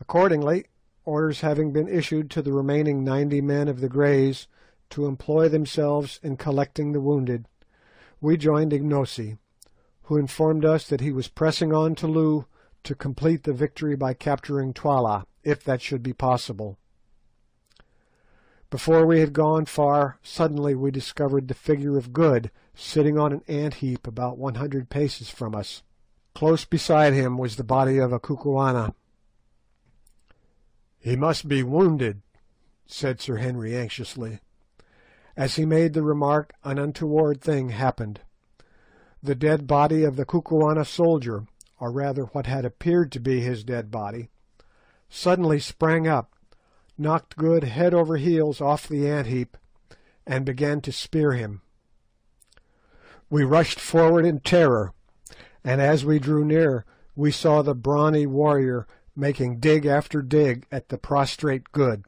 Accordingly, orders having been issued to the remaining 90 men of the Greys to employ themselves in collecting the wounded, we joined Ignosi, who informed us that he was pressing on to Loo to complete the victory by capturing Twala, if that should be possible. Before we had gone far, suddenly we discovered the figure of Good sitting on an ant-heap about 100 paces from us. Close beside him was the body of a Kukuana. "He must be wounded," said Sir Henry anxiously. As he made the remark, an untoward thing happened. The dead body of the Kukuana soldier, or rather what had appeared to be his dead body, suddenly sprang up, knocked Good head over heels off the ant-heap, and began to spear him. We rushed forward in terror, and as we drew near we saw the brawny warrior making dig after dig at the prostrate Good,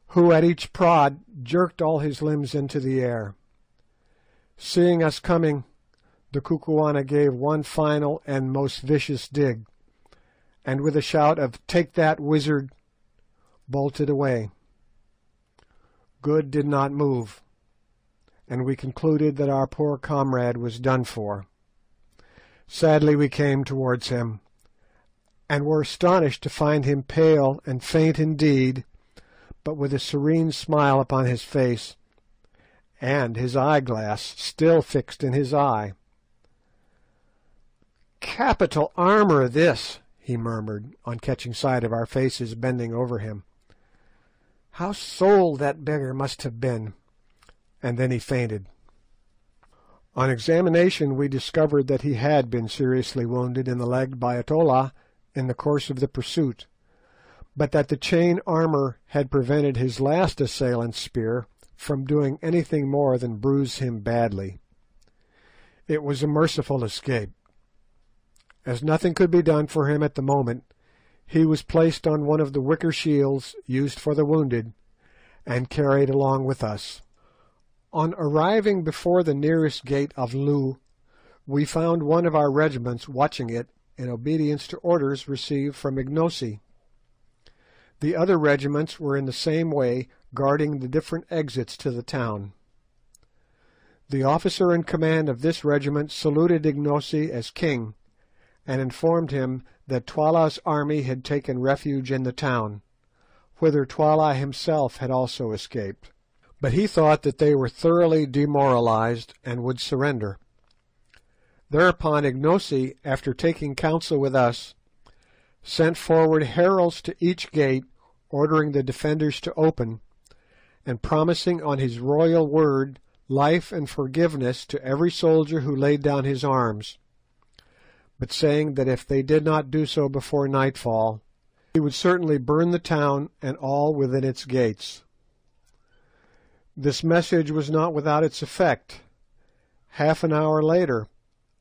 who at each prod jerked all his limbs into the air. Seeing us coming, the Kukuana gave one final and most vicious dig, and with a shout of "Take that, wizard!" bolted away. Good did not move, and we concluded that our poor comrade was done for. Sadly we came towards him, and were astonished to find him pale and faint indeed, but with a serene smile upon his face, and his eyeglass still fixed in his eye. "Capital armour this," he murmured, on catching sight of our faces bending over him. "How sold that beggar must have been!" And then he fainted. On examination we discovered that he had been seriously wounded in the leg by a Twala in the course of the pursuit, but that the chain armour had prevented his last assailant's spear from doing anything more than bruise him badly. It was a merciful escape. As nothing could be done for him at the moment, he was placed on one of the wicker shields used for the wounded, and carried along with us. On arriving before the nearest gate of Loo, we found one of our regiments watching it in obedience to orders received from Ignosi. The other regiments were in the same way guarding the different exits to the town. The officer in command of this regiment saluted Ignosi as king, and informed him that Twala's army had taken refuge in the town, whither Twala himself had also escaped. But he thought that they were thoroughly demoralized and would surrender. Thereupon Ignosi, after taking counsel with us, sent forward heralds to each gate, ordering the defenders to open, and promising on his royal word life and forgiveness to every soldier who laid down his arms, but saying that if they did not do so before nightfall, he would certainly burn the town and all within its gates. This message was not without its effect. Half an hour later,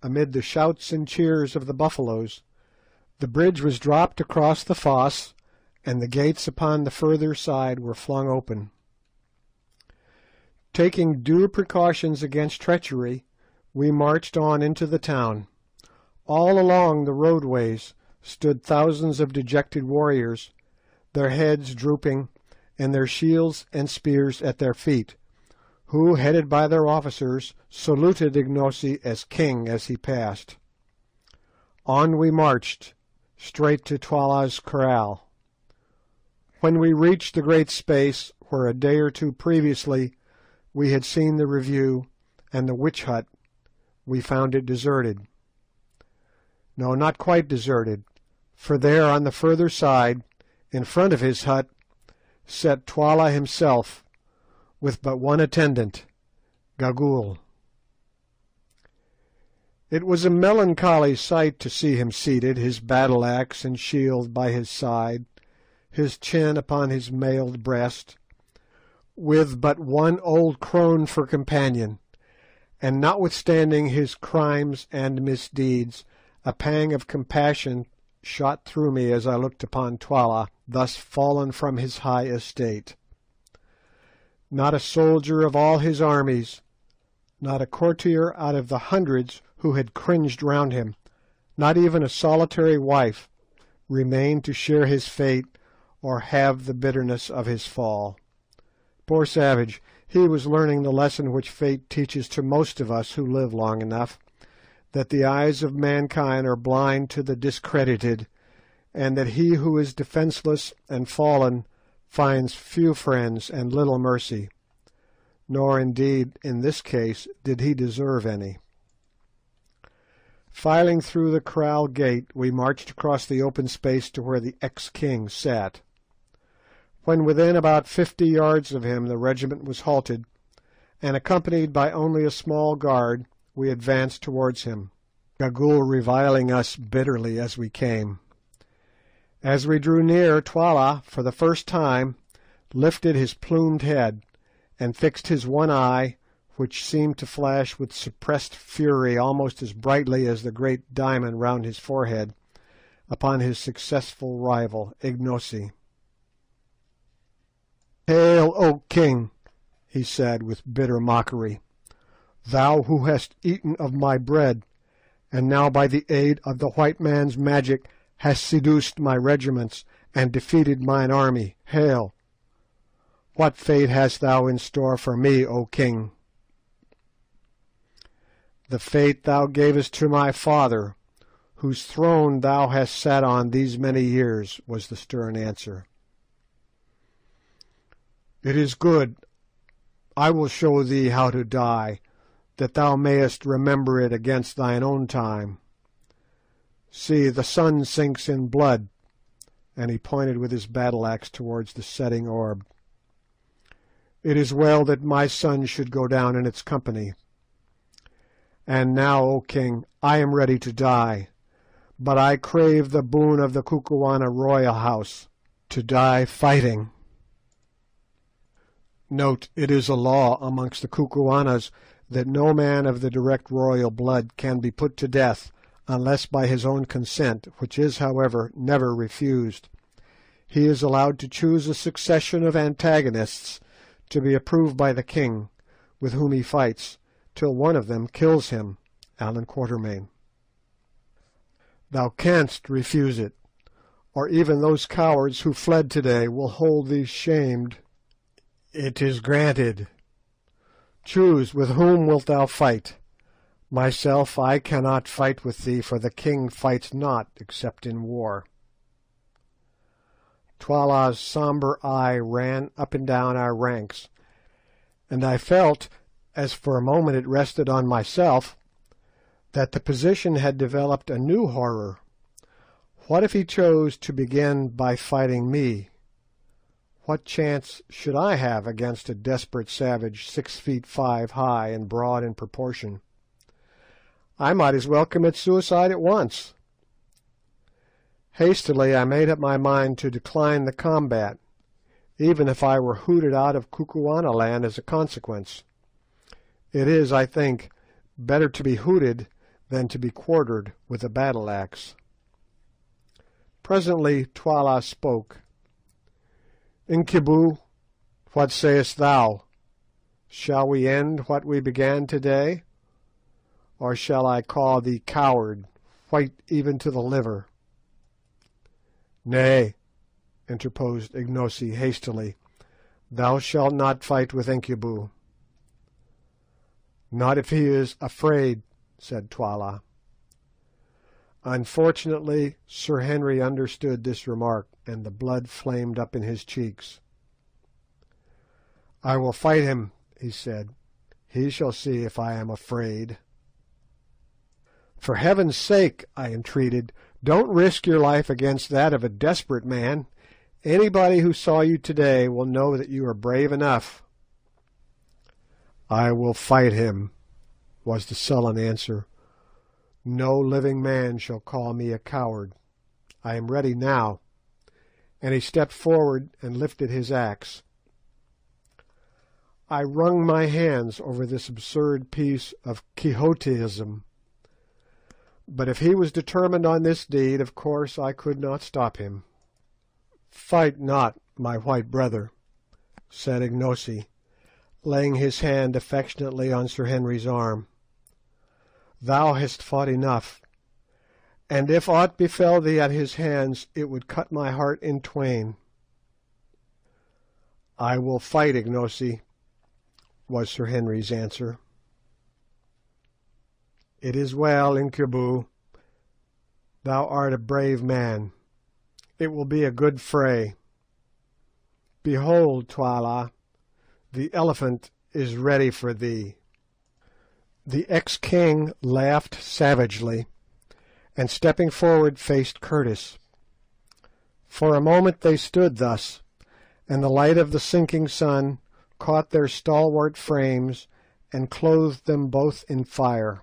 amid the shouts and cheers of the Buffaloes, the bridge was dropped across the fosse, and the gates upon the further side were flung open. Taking due precautions against treachery, we marched on into the town. All along the roadways stood thousands of dejected warriors, their heads drooping, and their shields and spears at their feet, who, headed by their officers, saluted Ignosi as king as he passed. On we marched, straight to Twala's kraal. When we reached the great space where a day or two previously we had seen the review and the witch hut, we found it deserted. No, not quite deserted, for there on the further side, in front of his hut, sat Twala himself, with but one attendant, Gagool. It was a melancholy sight to see him seated, his battle-axe and shield by his side, his chin upon his mailed breast, with but one old crone for companion, and notwithstanding his crimes and misdeeds, a pang of compassion shot through me as I looked upon Twala, thus fallen from his high estate. Not a soldier of all his armies, not a courtier out of the hundreds who had cringed round him, not even a solitary wife, remained to share his fate or have the bitterness of his fall. Poor savage, he was learning the lesson which fate teaches to most of us who live long enough, that the eyes of mankind are blind to the discredited, and that he who is defenceless and fallen finds few friends and little mercy, nor indeed in this case did he deserve any. Filing through the kraal gate, we marched across the open space to where the ex-king sat. When within about 50 yards of him the regiment was halted, and accompanied by only a small guard, we advanced towards him, Gagool reviling us bitterly as we came. As we drew near, Twala, for the first time, lifted his plumed head, and fixed his one eye, which seemed to flash with suppressed fury almost as brightly as the great diamond round his forehead, upon his successful rival, Ignosi. "Hail, O king!" he said with bitter mockery, "thou who hast eaten of my bread, and now by the aid of the white man's magic hast seduced my regiments and defeated mine army. Hail! What fate hast thou in store for me, O king?" "The fate thou gavest to my father, whose throne thou hast sat on these many years," was the stern answer. It is good. I will show thee how to die, that thou mayest remember it against thine own time. See, the sun sinks in blood," and he pointed with his battle-axe towards the setting orb. "It is well that my son should go down in its company. And now, O king, I am ready to die, but I crave the boon of the Kukuana royal house, to die fighting." Note: it is a law amongst the Kukuanas that no man of the direct royal blood can be put to death unless by his own consent, which is, however, never refused. He is allowed to choose a succession of antagonists to be approved by the king, with whom he fights, till one of them kills him. Allan Quatermain. Thou canst refuse it, or even those cowards who fled today will hold thee shamed. It is granted. Choose, with whom wilt thou fight? Myself, I cannot fight with thee, for the king fights not except in war. Twala's sombre eye ran up and down our ranks, and I felt, as for a moment it rested on myself, that the position had developed a new horror. What if he chose to begin by fighting me? What chance should I have against a desperate savage 6 feet 5 high and broad in proportion? I might as well commit suicide at once. Hastily I made up my mind to decline the combat, even if I were hooted out of Kukuana land as a consequence. It is, I think, better to be hooted than to be quartered with a battle-axe. Presently Twala spoke. "Incubu, what sayest thou? Shall we end what we began today? Or shall I call thee coward, white even to the liver?" "Nay," interposed Ignosi hastily, "thou shalt not fight with Incubu." "Not if he is afraid," said Twala. Unfortunately, Sir Henry understood this remark, and the blood flamed up in his cheeks. "I will fight him," he said. "He shall see if I am afraid." "For heaven's sake," I entreated, "don't risk your life against that of a desperate man. Anybody who saw you today will know that you are brave enough." "I will fight him," was the sullen answer. "No living man shall call me a coward. I am ready now," and he stepped forward and lifted his axe. I wrung my hands over this absurd piece of Quixotism, but if he was determined on this deed, of course I could not stop him. "Fight not, my white brother," said Ignosi, laying his hand affectionately on Sir Henry's arm. "Thou hast fought enough, and if aught befell thee at his hands it would cut my heart in twain." "I will fight, Ignosi," was Sir Henry's answer. "It is well, Incubu. Thou art a brave man. It will be a good fray. Behold, Twala, the elephant is ready for thee." The ex-king laughed savagely, and stepping forward faced Curtis. For a moment they stood thus, and the light of the sinking sun caught their stalwart frames and clothed them both in fire.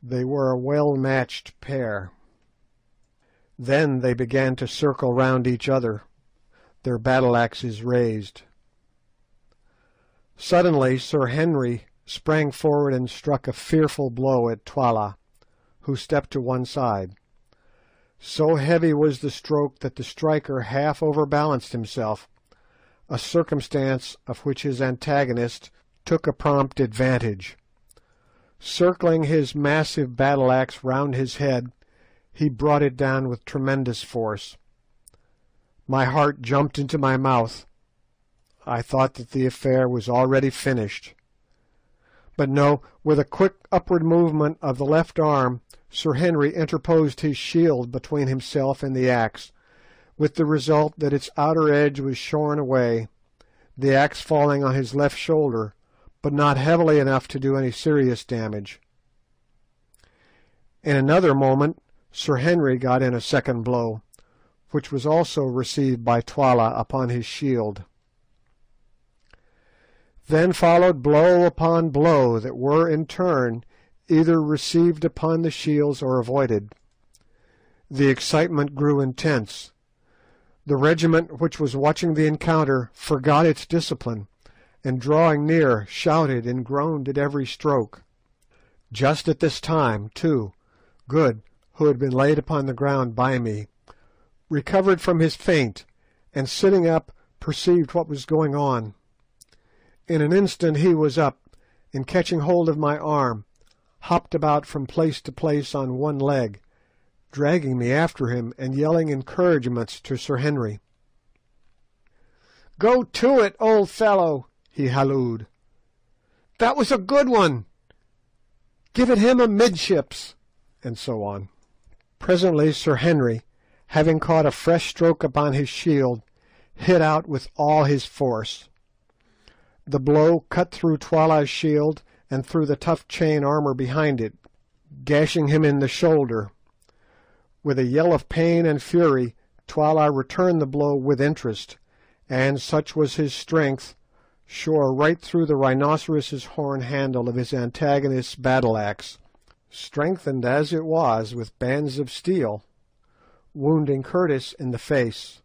They were a well-matched pair. Then they began to circle round each other, their battle-axes raised. Suddenly Sir Henry sprang forward and struck a fearful blow at Twala, who stepped to one side. So heavy was the stroke that the striker half overbalanced himself, a circumstance of which his antagonist took a prompt advantage. Circling his massive battle-axe round his head, he brought it down with tremendous force. My heart jumped into my mouth. I thought that the affair was already finished. But no, with a quick upward movement of the left arm, Sir Henry interposed his shield between himself and the axe, with the result that its outer edge was shorn away, the axe falling on his left shoulder, but not heavily enough to do any serious damage. In another moment Sir Henry got in a second blow, which was also received by Twala upon his shield. Then followed blow upon blow that were in turn either received upon the shields or avoided. The excitement grew intense. The regiment which was watching the encounter forgot its discipline, and drawing near shouted and groaned at every stroke. Just at this time, too, Good, who had been laid upon the ground by me, recovered from his faint, and sitting up perceived what was going on. In an instant he was up, and catching hold of my arm, hopped about from place to place on one leg, dragging me after him and yelling encouragements to Sir Henry. "Go to it, old fellow," he hallooed. "That was a good one. Give it him amidships," and so on. Presently Sir Henry, having caught a fresh stroke upon his shield, hit out with all his force. The blow cut through Twala's shield and through the tough chain armour behind it, gashing him in the shoulder. With a yell of pain and fury, Twala returned the blow with interest, and, such was his strength, shore right through the rhinoceros's horn handle of his antagonist's battle-axe, strengthened as it was with bands of steel, wounding Curtis in the face.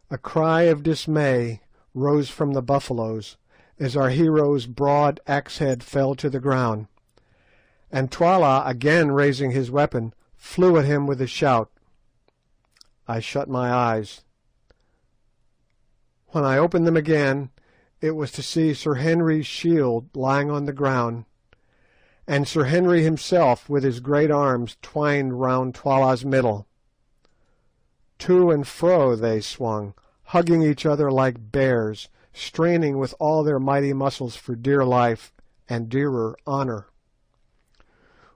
A cry of dismay rose from the buffaloes as our hero's broad axe-head fell to the ground, and Twala, again raising his weapon, flew at him with a shout. I shut my eyes. When I opened them again, it was to see Sir Henry's shield lying on the ground, and Sir Henry himself with his great arms twined round Twala's middle. To and fro they swung, hugging each other like bears, straining with all their mighty muscles for dear life and dearer honour.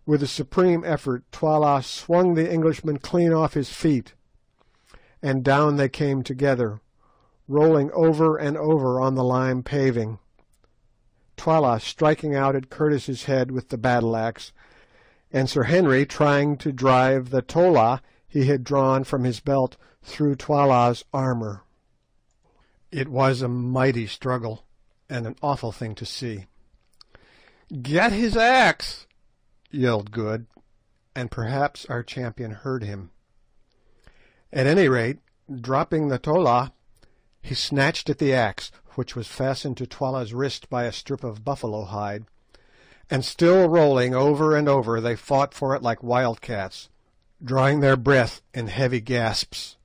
With a supreme effort Twala swung the Englishman clean off his feet, and down they came together, rolling over and over on the lime paving, Twala striking out at Curtis's head with the battle-axe, and Sir Henry trying to drive the tola he had drawn from his belt through Twala's armour. It was a mighty struggle, and an awful thing to see. "Get his axe!" yelled Good, and perhaps our champion heard him. At any rate, dropping the tola, he snatched at the axe, which was fastened to Twala's wrist by a strip of buffalo hide, and still rolling over and over they fought for it like wildcats, drawing their breath in heavy gasps.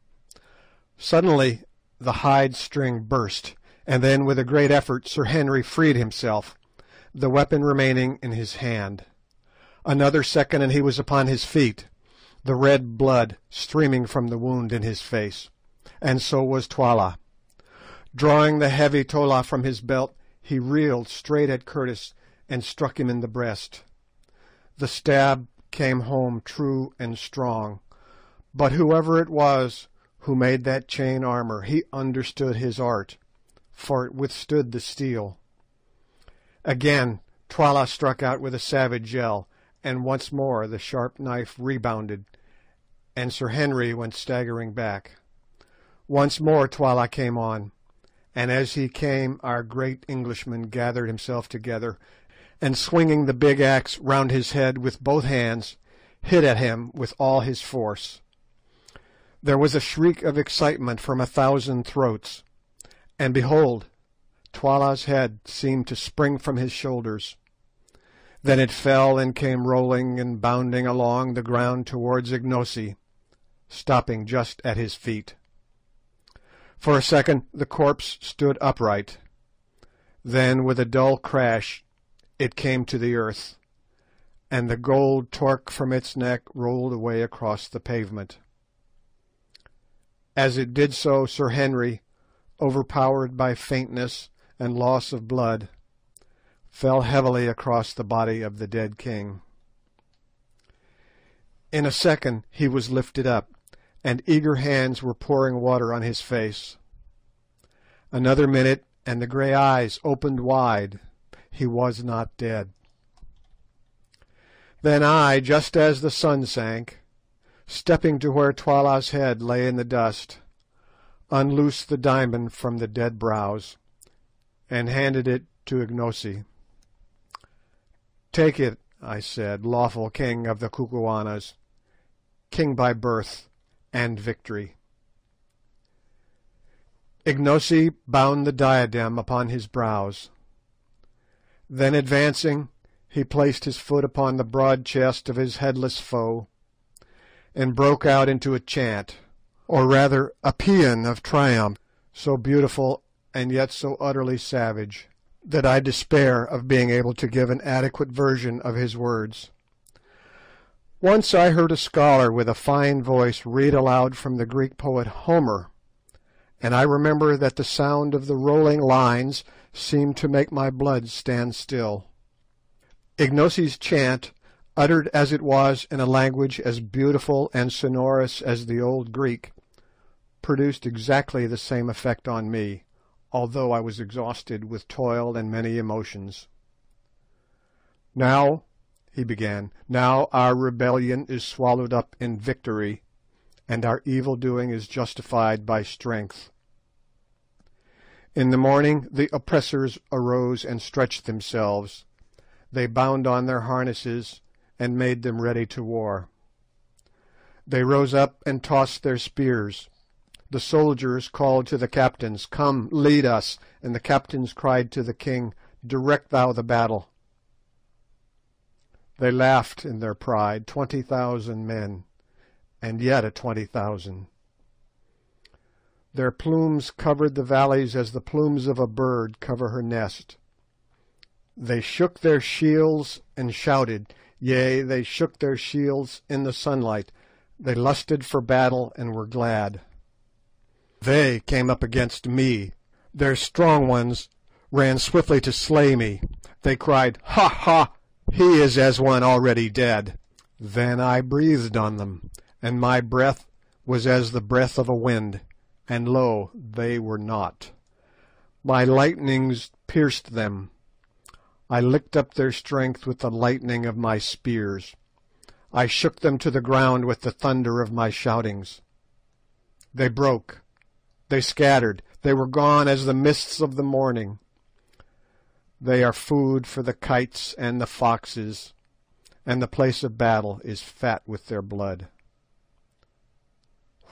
Suddenly the hide string burst, and then with a great effort Sir Henry freed himself, the weapon remaining in his hand. Another second and he was upon his feet, the red blood streaming from the wound in his face, and so was Twala. Drawing the heavy tola from his belt, he reeled straight at Curtis and struck him in the breast. The stab came home true and strong, but whoever it was who made that chain armour, he understood his art, for it withstood the steel. Again Twala struck out with a savage yell, and once more the sharp knife rebounded, and Sir Henry went staggering back. Once more Twala came on, and as he came our great Englishman gathered himself together, and swinging the big axe round his head with both hands, hit at him with all his force. There was a shriek of excitement from 1,000 throats, and behold, Twala's head seemed to spring from his shoulders. Then it fell and came rolling and bounding along the ground towards Ignosi, stopping just at his feet. For a second the corpse stood upright. Then with a dull crash it came to the earth, and the gold torque from its neck rolled away across the pavement. As it did so, Sir Henry, overpowered by faintness and loss of blood, fell heavily across the body of the dead king. In a second he was lifted up, and eager hands were pouring water on his face. Another minute, and the grey eyes opened wide. He was not dead. Then I, just as the sun sank, stepping to where Twala's head lay in the dust, unloosed the diamond from the dead brows, and handed it to Ignosi. "Take it," I said, "lawful king of the Kukuanas, king by birth and victory." Ignosi bound the diadem upon his brows. Then advancing, he placed his foot upon the broad chest of his headless foe, and broke out into a chant, or rather a paean of triumph, so beautiful and yet so utterly savage, that I despair of being able to give an adequate version of his words. Once I heard a scholar with a fine voice read aloud from the Greek poet Homer, and I remember that the sound of the rolling lines seemed to make my blood stand still. Ignosi's chant, uttered as it was in a language as beautiful and sonorous as the old Greek, produced exactly the same effect on me, although I was exhausted with toil and many emotions. "Now," he began, "now our rebellion is swallowed up in victory, and our evil doing is justified by strength. In the morning the oppressors arose and stretched themselves. They bound on their harnesses and made them ready to war. They rose up and tossed their spears. The soldiers called to the captains, 'Come, lead us,' and the captains cried to the king, 'Direct thou the battle.' They laughed in their pride, 20,000 men, and yet a 20,000. Their plumes covered the valleys as the plumes of a bird cover her nest. They shook their shields and shouted, yea, they shook their shields in the sunlight. They lusted for battle and were glad. They came up against me. Their strong ones ran swiftly to slay me. They cried, 'Ha, ha! He is as one already dead.' Then I breathed on them, and my breath was as the breath of a wind, and lo, they were not. My lightnings pierced them. I licked up their strength with the lightning of my spears. I shook them to the ground with the thunder of my shoutings. They broke. They scattered. They were gone as the mists of the morning. They are food for the kites and the foxes, and the place of battle is fat with their blood.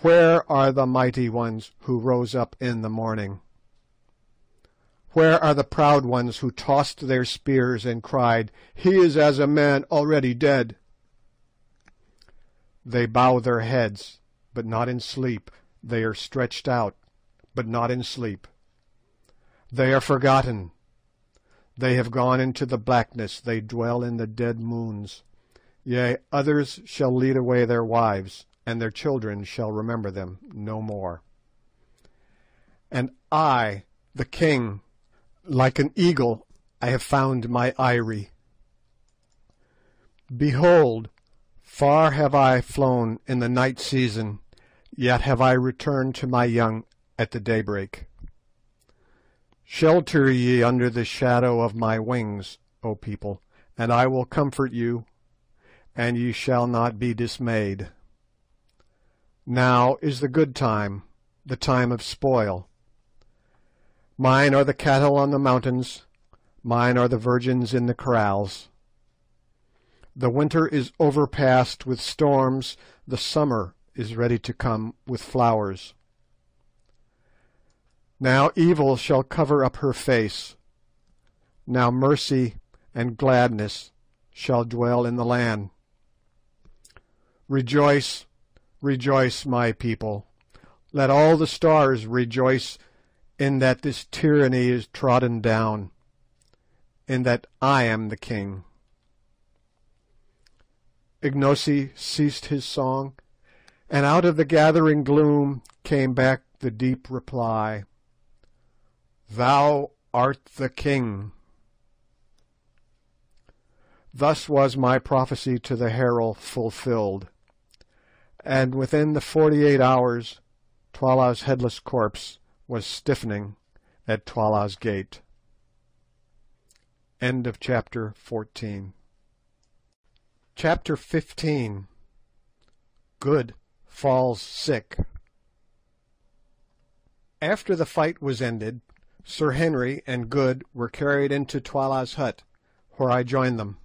Where are the mighty ones who rose up in the morning? Where are the proud ones who tossed their spears and cried, 'He is as a man already dead'? They bow their heads, but not in sleep. They are stretched out, but not in sleep. They are forgotten. They have gone into the blackness. They dwell in the dead moons. Yea, others shall lead away their wives, and their children shall remember them no more. And I, the king, like an eagle, I have found my eyrie. Behold, far have I flown in the night season, yet have I returned to my young at the daybreak. Shelter ye under the shadow of my wings, O people, and I will comfort you, and ye shall not be dismayed. Now is the good time, the time of spoil. Mine are the cattle on the mountains, mine are the virgins in the corrals. The winter is overpast with storms, the summer is ready to come with flowers. Now evil shall cover up her face, now mercy and gladness shall dwell in the land. Rejoice, rejoice, my people. Let all the stars rejoice in that this tyranny is trodden down, in that I am the king." Ignosi ceased his song, and out of the gathering gloom came back the deep reply, "Thou art the king." Thus was my prophecy to the herald fulfilled, and within the 48 hours Twala's headless corpse was stiffening at Twala's gate. End of chapter 14. Chapter 15. Good falls sick. After the fight was ended, Sir Henry and Good were carried into Twala's hut, where I joined them.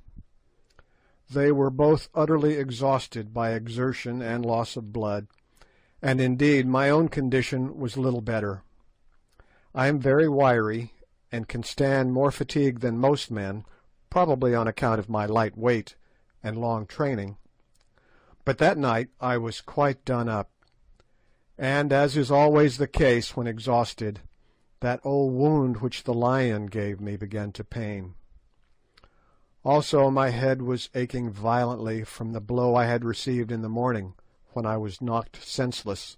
They were both utterly exhausted by exertion and loss of blood, and indeed my own condition was little better. I am very wiry, and can stand more fatigue than most men, probably on account of my light weight and long training. But that night I was quite done up, and, as is always the case when exhausted, that old wound which the lion gave me began to pain. Also my head was aching violently from the blow I had received in the morning, when I was knocked senseless.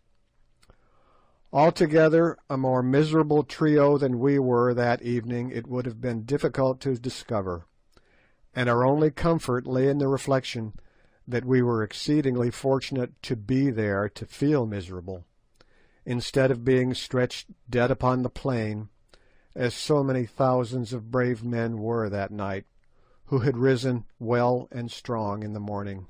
Altogether a more miserable trio than we were that evening it would have been difficult to discover, and our only comfort lay in the reflection that we were exceedingly fortunate to be there to feel miserable, instead of being stretched dead upon the plain, as so many thousands of brave men were that night, who had risen well and strong in the morning.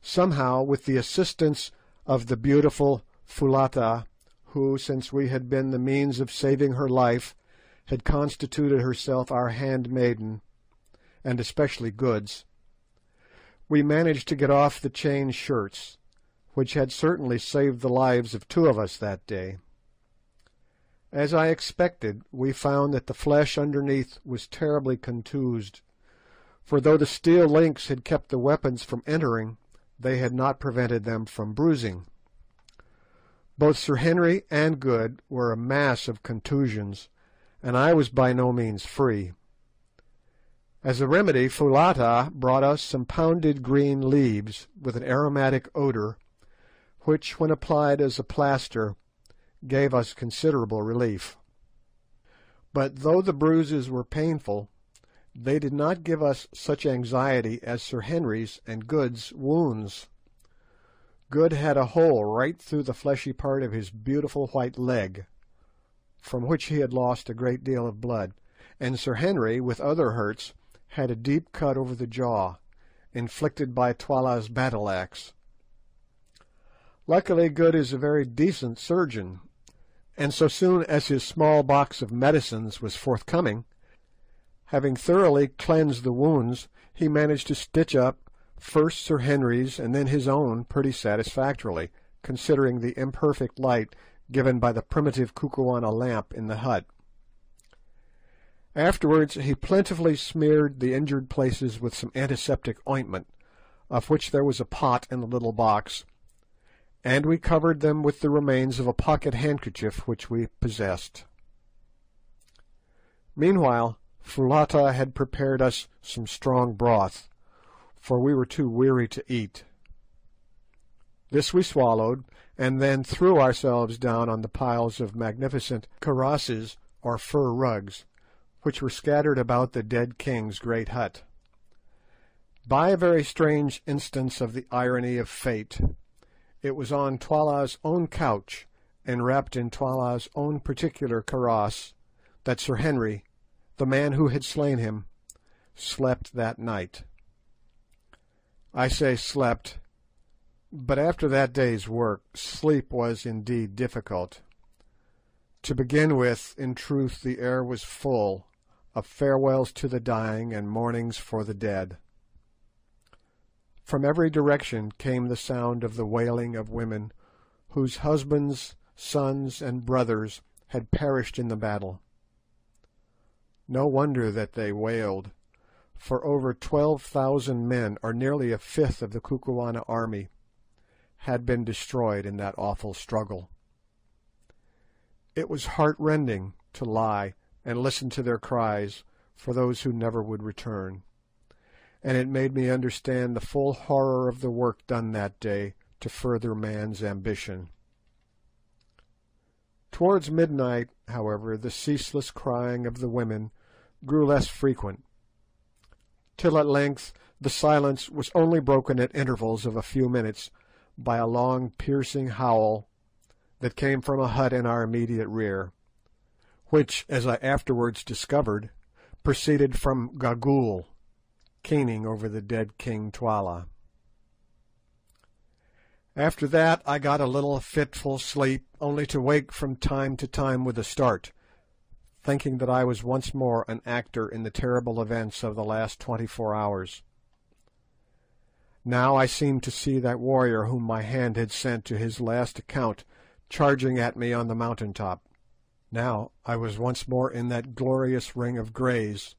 Somehow, with the assistance of the beautiful Foulata, who, since we had been the means of saving her life, had constituted herself our handmaiden, and especially Good's, we managed to get off the chain shirts, which had certainly saved the lives of two of us that day. As I expected, we found that the flesh underneath was terribly contused, for though the steel links had kept the weapons from entering, they had not prevented them from bruising. Both Sir Henry and Good were a mass of contusions, and I was by no means free. As a remedy, Foulata brought us some pounded green leaves with an aromatic odour, which, when applied as a plaster, gave us considerable relief. But though the bruises were painful, they did not give us such anxiety as Sir Henry's and Good's wounds. Good had a hole right through the fleshy part of his beautiful white leg, from which he had lost a great deal of blood, and Sir Henry, with other hurts, had a deep cut over the jaw, inflicted by Twala's battle-axe. Luckily Good is a very decent surgeon, and so soon as his small box of medicines was forthcoming, having thoroughly cleansed the wounds, he managed to stitch up first Sir Henry's and then his own pretty satisfactorily, considering the imperfect light given by the primitive Kukuana lamp in the hut. Afterwards he plentifully smeared the injured places with some antiseptic ointment, of which there was a pot in the little box, and we covered them with the remains of a pocket handkerchief which we possessed. Meanwhile Foulata had prepared us some strong broth, for we were too weary to eat. This we swallowed, and then threw ourselves down on the piles of magnificent karosses, or fur rugs, which were scattered about the dead king's great hut. By a very strange instance of the irony of fate, it was on Twala's own couch, and wrapped in Twala's own particular kaross, that Sir Henry, the man who had slain him, slept that night. I say slept, but after that day's work, sleep was indeed difficult. To begin with, in truth, the air was full of farewells to the dying and mournings for the dead. From every direction came the sound of the wailing of women whose husbands, sons, and brothers had perished in the battle. No wonder that they wailed, for over 12,000 men, or nearly a fifth of the Kukuana army, had been destroyed in that awful struggle. It was heart-rending to lie and listen to their cries for those who never would return, and it made me understand the full horror of the work done that day to further man's ambition. Towards midnight, however, the ceaseless crying of the women grew less frequent, till at length the silence was only broken at intervals of a few minutes by a long piercing howl that came from a hut in our immediate rear, which, as I afterwards discovered, proceeded from Gagool, keening over the dead King Twala. After that I got a little fitful sleep, only to wake from time to time with a start, thinking that I was once more an actor in the terrible events of the last 24 hours. Now I seemed to see that warrior whom my hand had sent to his last account charging at me on the mountain top. Now I was once more in that glorious ring of greys,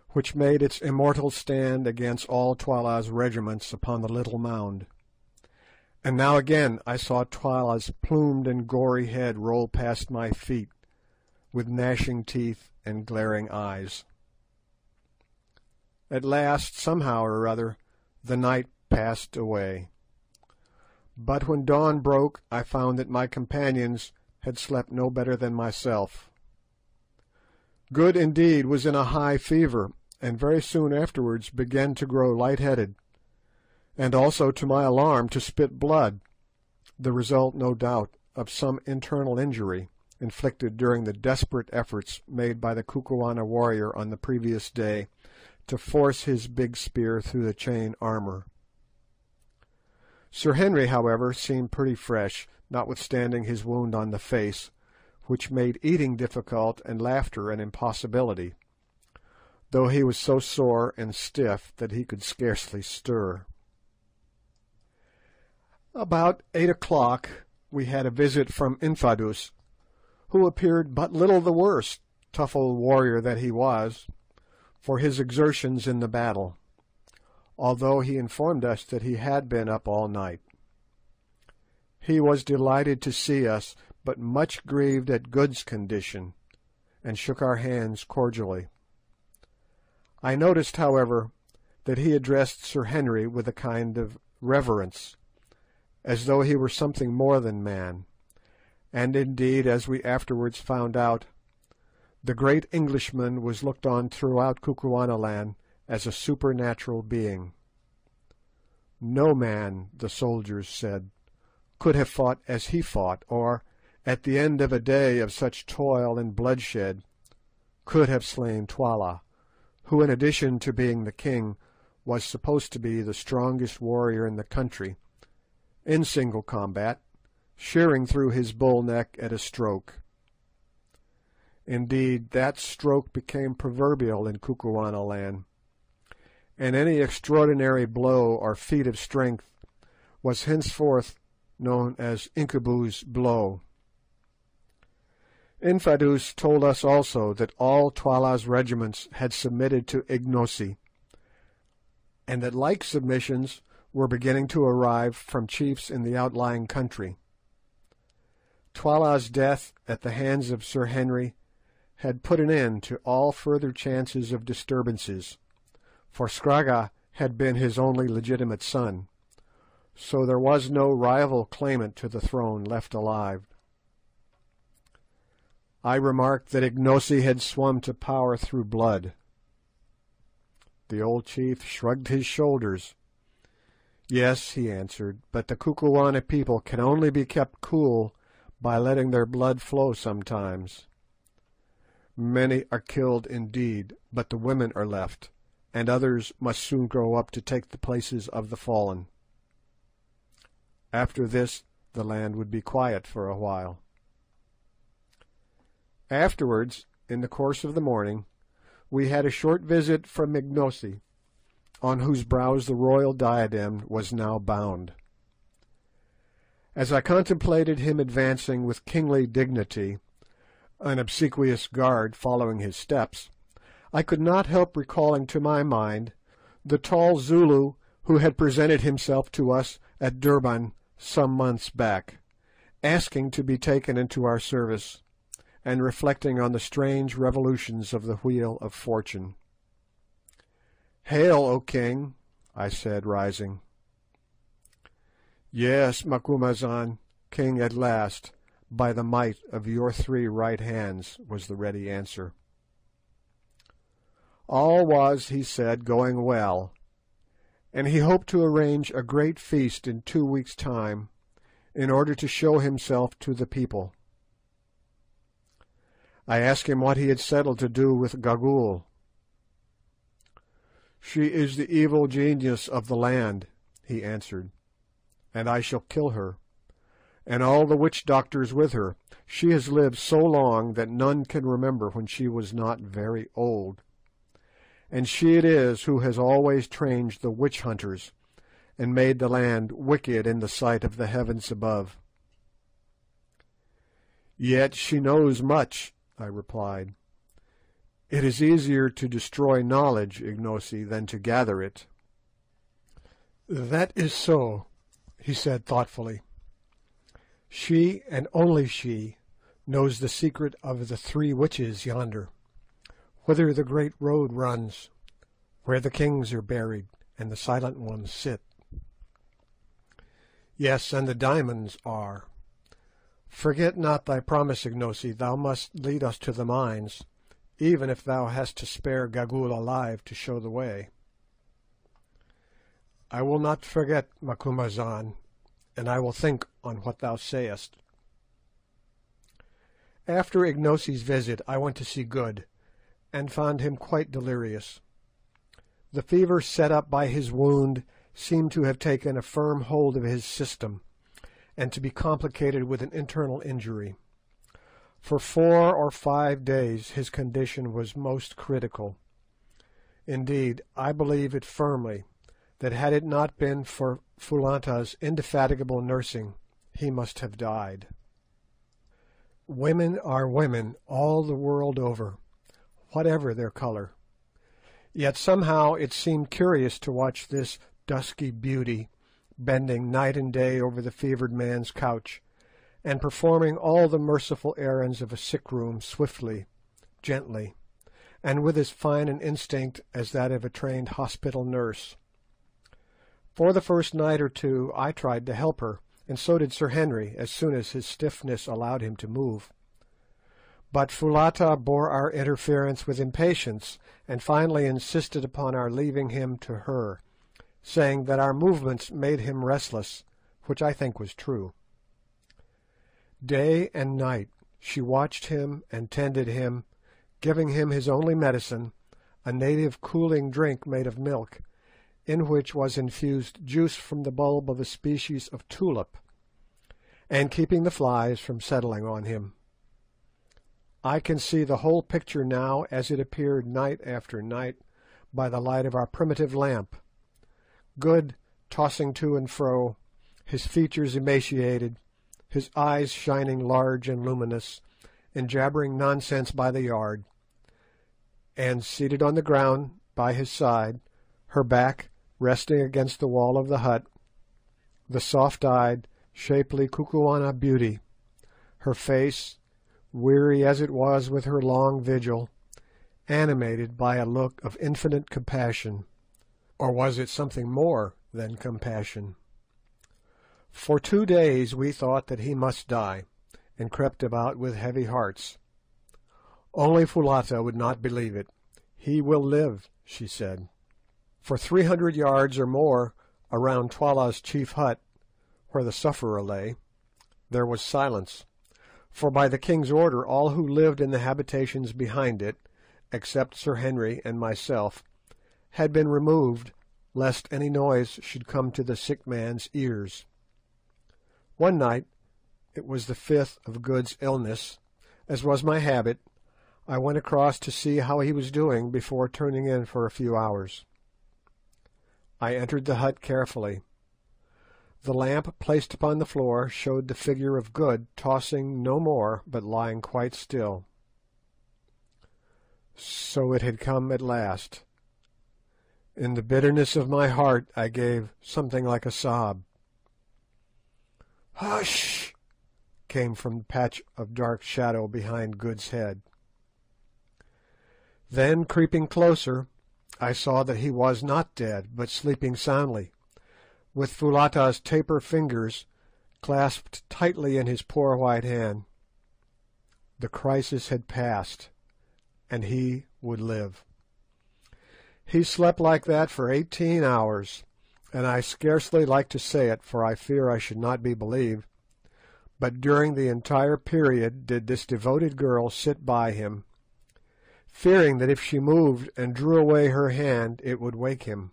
which made its immortal stand against all Twala's regiments upon the little mound. And now again I saw Twala's plumed and gory head roll past my feet, with gnashing teeth and glaring eyes. At last, somehow or other, the night passed away. But when dawn broke I found that my companions had slept no better than myself. Good indeed was in a high fever, and very soon afterwards began to grow light-headed, and also, to my alarm, to spit blood, the result, no doubt, of some internal injury inflicted during the desperate efforts made by the Kukuana warrior on the previous day to force his big spear through the chain armour. Sir Henry, however, seemed pretty fresh, notwithstanding his wound on the face, which made eating difficult and laughter an impossibility, though he was so sore and stiff that he could scarcely stir. About 8 o'clock we had a visit from Infadoos, who appeared but little the worse, tough old warrior that he was, for his exertions in the battle, although he informed us that he had been up all night. He was delighted to see us, but much grieved at Good's condition, and shook our hands cordially. I noticed, however, that he addressed Sir Henry with a kind of reverence, as though he were something more than man, and indeed, as we afterwards found out, the great Englishman was looked on throughout Kukuanaland as a supernatural being. No man, the soldiers said, could have fought as he fought, or, at the end of a day of such toil and bloodshed, could have slain Twala, who, in addition to being the king, was supposed to be the strongest warrior in the country, in single combat, shearing through his bull neck at a stroke. Indeed, that stroke became proverbial in Kukuanaland, and any extraordinary blow or feat of strength was henceforth known as Incubu's blow. Infadoos told us also that all Twala's regiments had submitted to Ignosi, and that like submissions were beginning to arrive from chiefs in the outlying country. Twala's death at the hands of Sir Henry had put an end to all further chances of disturbances, for Scragga had been his only legitimate son, so there was no rival claimant to the throne left alive. I remarked that Ignosi had swum to power through blood. The old chief shrugged his shoulders. Yes, he answered, but the Kukuana people can only be kept cool by letting their blood flow sometimes. Many are killed indeed, but the women are left, and others must soon grow up to take the places of the fallen. After this the land would be quiet for a while. Afterwards, in the course of the morning, we had a short visit from Ignosi, on whose brows the royal diadem was now bound. As I contemplated him advancing with kingly dignity, an obsequious guard following his steps, I could not help recalling to my mind the tall Zulu who had presented himself to us at Durban some months back, asking to be taken into our service, and reflecting on the strange revolutions of the wheel of fortune. "Hail, O king," I said, rising. "Yes, Macumazahn, king at last, by the might of your 3 right hands," was the ready answer. All was, he said, going well, and he hoped to arrange a great feast in 2 weeks' time, in order to show himself to the people. I asked him what he had settled to do with Gagool. "She is the evil genius of the land," he answered, "and I shall kill her, and all the witch doctors with her. She has lived so long that none can remember when she was not very old. And she it is who has always trained the witch hunters, and made the land wicked in the sight of the heavens above." "Yet she knows much," I replied. "It is easier to destroy knowledge, Ignosi, than to gather it." "That is so," he said thoughtfully. "She, and only she, knows the secret of the three witches yonder, whither the great road runs, where the kings are buried and the silent ones sit. Yes, and the diamonds are. Forget not thy promise, Ignosi. Thou must lead us to the mines, even if thou hast to spare Gagool alive to show the way." "I will not forget, Macumazahn, and I will think on what thou sayest." After Ignosi's visit I went to see Good, and found him quite delirious. The fever set up by his wound seemed to have taken a firm hold of his system, and to be complicated with an internal injury. For 4 or 5 days his condition was most critical. Indeed, I believe it firmly that had it not been for Foulata's indefatigable nursing, he must have died. Women are women all the world over, whatever their colour. Yet somehow it seemed curious to watch this dusky beauty bending night and day over the fevered man's couch, and performing all the merciful errands of a sick room swiftly, gently, and with as fine an instinct as that of a trained hospital nurse. For the first night or two I tried to help her, and so did Sir Henry as soon as his stiffness allowed him to move. But Foulata bore our interference with impatience, and finally insisted upon our leaving him to her, saying that our movements made him restless, which I think was true. Day and night she watched him and tended him, giving him his only medicine, a native cooling drink made of milk, in which was infused juice from the bulb of a species of tulip, and keeping the flies from settling on him. I can see the whole picture now as it appeared night after night by the light of our primitive lamp. Good tossing to and fro, his features emaciated, his eyes shining large and luminous, and jabbering nonsense by the yard, and seated on the ground by his side, her back resting against the wall of the hut, the soft-eyed, shapely Kukuana beauty, her face, weary as it was with her long vigil, animated by a look of infinite compassion, or was it something more than compassion? For 2 days we thought that he must die, and crept about with heavy hearts. Only Foulata would not believe it. "He will live," she said. For 300 yards or more around Twala's chief hut, where the sufferer lay, there was silence, for by the king's order all who lived in the habitations behind it, except Sir Henry and myself, had been removed, lest any noise should come to the sick man's ears. One night, it was the 5th of Good's illness, as was my habit, I went across to see how he was doing before turning in for a few hours. I entered the hut carefully. The lamp placed upon the floor showed the figure of Good tossing no more, but lying quite still. So it had come at last. In the bitterness of my heart I gave something like a sob. "Hush!" came from the patch of dark shadow behind Good's head. Then, creeping closer, I saw that he was not dead, but sleeping soundly, with Foulata's taper fingers clasped tightly in his poor white hand. The crisis had passed, and he would live. He slept like that for 18 hours, and I scarcely like to say it, for I fear I should not be believed, but during the entire period did this devoted girl sit by him, fearing that if she moved and drew away her hand it would wake him.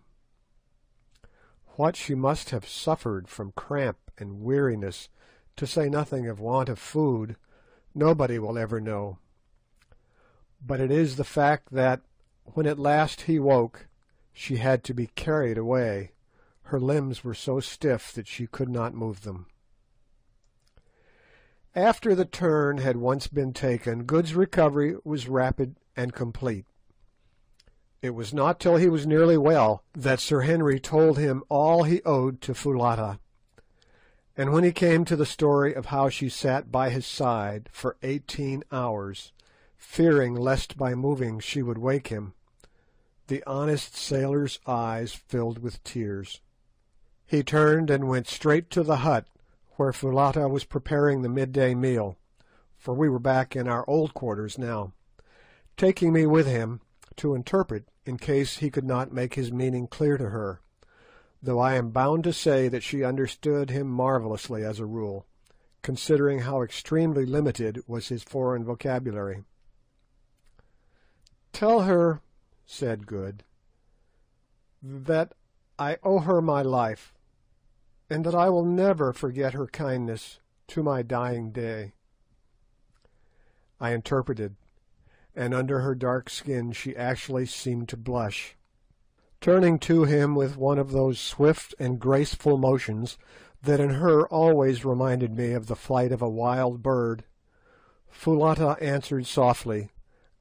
What she must have suffered from cramp and weariness, to say nothing of want of food, nobody will ever know. But it is the fact that, when at last he woke, she had to be carried away. Her limbs were so stiff that she could not move them. After the turn had once been taken, Good's recovery was rapid and complete. It was not till he was nearly well that Sir Henry told him all he owed to Foulata, and when he came to the story of how she sat by his side for 18 hours, fearing lest by moving she would wake him, the honest sailor's eyes filled with tears. He turned and went straight to the hut where Foulata was preparing the midday meal, for we were back in our old quarters now, taking me with him to interpret in case he could not make his meaning clear to her, though I am bound to say that she understood him marvellously as a rule, considering how extremely limited was his foreign vocabulary. "Tell her," said Good, "that I owe her my life, and that I will never forget her kindness to my dying day." I interpreted, and under her dark skin she actually seemed to blush. Turning to him with one of those swift and graceful motions that in her always reminded me of the flight of a wild bird, Foulata answered softly,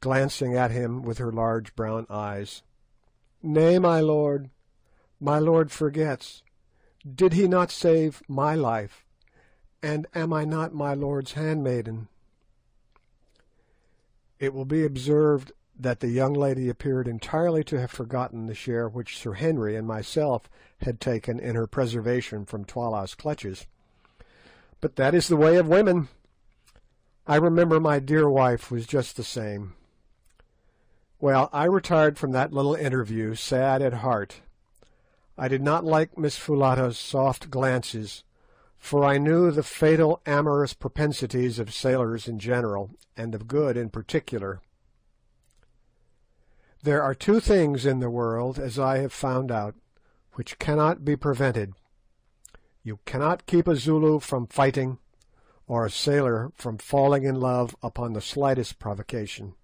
glancing at him with her large brown eyes. "Nay, my lord forgets. Did he not save my life, and am I not my lord's handmaiden?" It will be observed that the young lady appeared entirely to have forgotten the share which Sir Henry and myself had taken in her preservation from Twala's clutches. But that is the way of women. I remember my dear wife was just the same. Well, I retired from that little interview sad at heart. I did not like Miss Foulata's soft glances, for I knew the fatal amorous propensities of sailors in general, and of Good in particular. There are two things in the world, as I have found out, which cannot be prevented. You cannot keep a Zulu from fighting, or a sailor from falling in love upon the slightest provocation.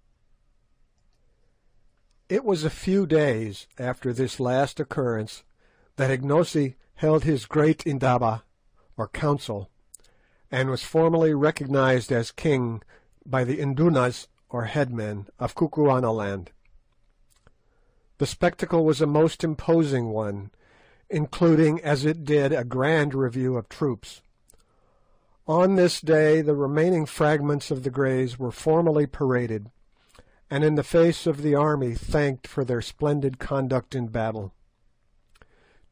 It was a few days after this last occurrence that Ignosi held his great indaba, or council, and was formally recognised as king by the Indunas, or headmen, of Kukuanaland. The spectacle was a most imposing one, including as it did a grand review of troops. On this day the remaining fragments of the Greys were formally paraded, and in the face of the army thanked for their splendid conduct in battle.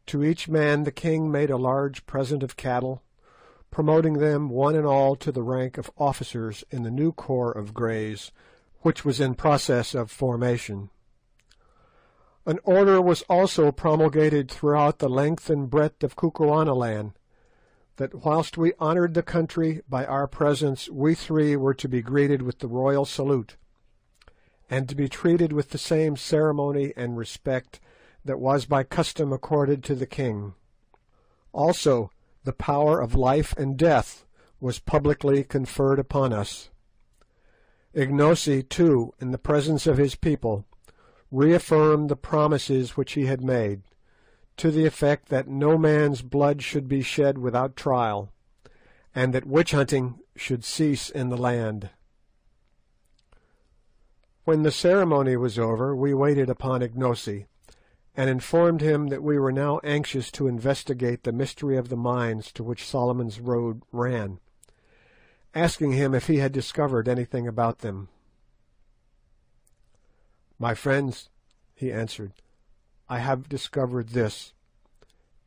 To each man the king made a large present of cattle, promoting them one and all to the rank of officers in the new corps of Greys, which was in process of formation. An order was also promulgated throughout the length and breadth of Kukuanaland, that whilst we honoured the country by our presence, we three were to be greeted with the royal salute, and to be treated with the same ceremony and respect that was by custom accorded to the king. Also, the power of life and death was publicly conferred upon us. Ignosi, too, in the presence of his people, reaffirmed the promises which he had made, to the effect that no man's blood should be shed without trial, and that witch-hunting should cease in the land. When the ceremony was over, we waited upon Ignosi, and informed him that we were now anxious to investigate the mystery of the mines to which Solomon's Road ran, asking him if he had discovered anything about them. "My friends," he answered, "I have discovered this.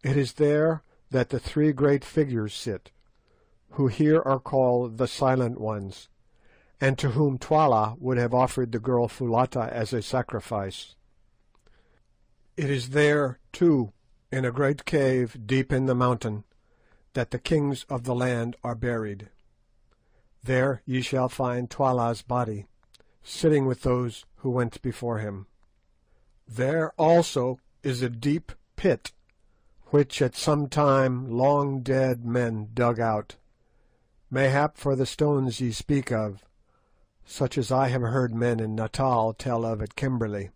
It is there that the three great figures sit, who here are called the Silent Ones, and to whom Twala would have offered the girl Foulata as a sacrifice. It is there, too, in a great cave deep in the mountain, that the kings of the land are buried." There ye shall find Twala's body, sitting with those who went before him. There also is a deep pit, which at some time long dead men dug out, mayhap for the stones ye speak of, such as I have heard men in Natal tell of at Kimberley.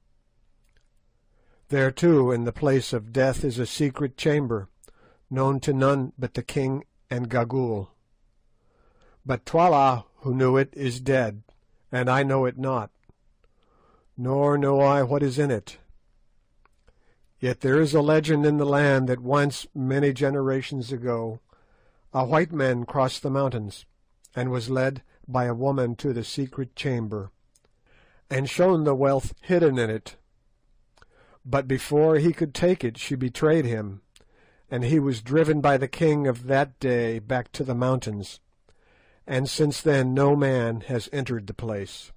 There too, in the place of death, is a secret chamber, known to none but the king and Gagool. But Twala, who knew it, is dead, and I know it not, nor know I what is in it. Yet there is a legend in the land that once, many generations ago, a white man crossed the mountains, and was led by a woman to the secret chamber, and shown the wealth hidden in it. But before he could take it, she betrayed him, and he was driven by the king of that day back to the mountains, and since then no man has entered the place.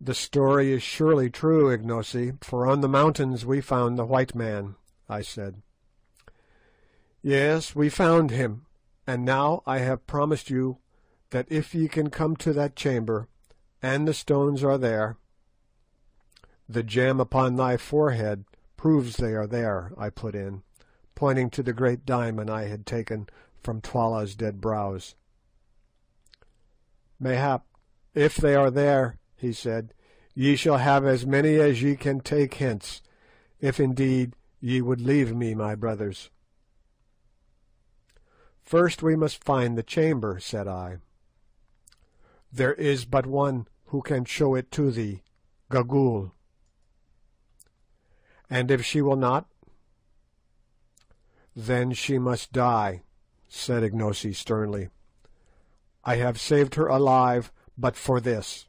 The story is surely true, Ignosi, for on the mountains we found the white man, I said. Yes, we found him, and now I have promised you that if ye can come to that chamber, and the stones are there— The gem upon thy forehead proves they are there, I put in, pointing to the great diamond I had taken from Twala's dead brows. Mayhap, if they are there, he said, ye shall have as many as ye can take hence, if indeed ye would leave me, my brothers. First we must find the chamber, said I. There is but one who can show it to thee, Gagool. And if she will not? Then she must die, said Ignosi sternly. I have saved her alive but for this.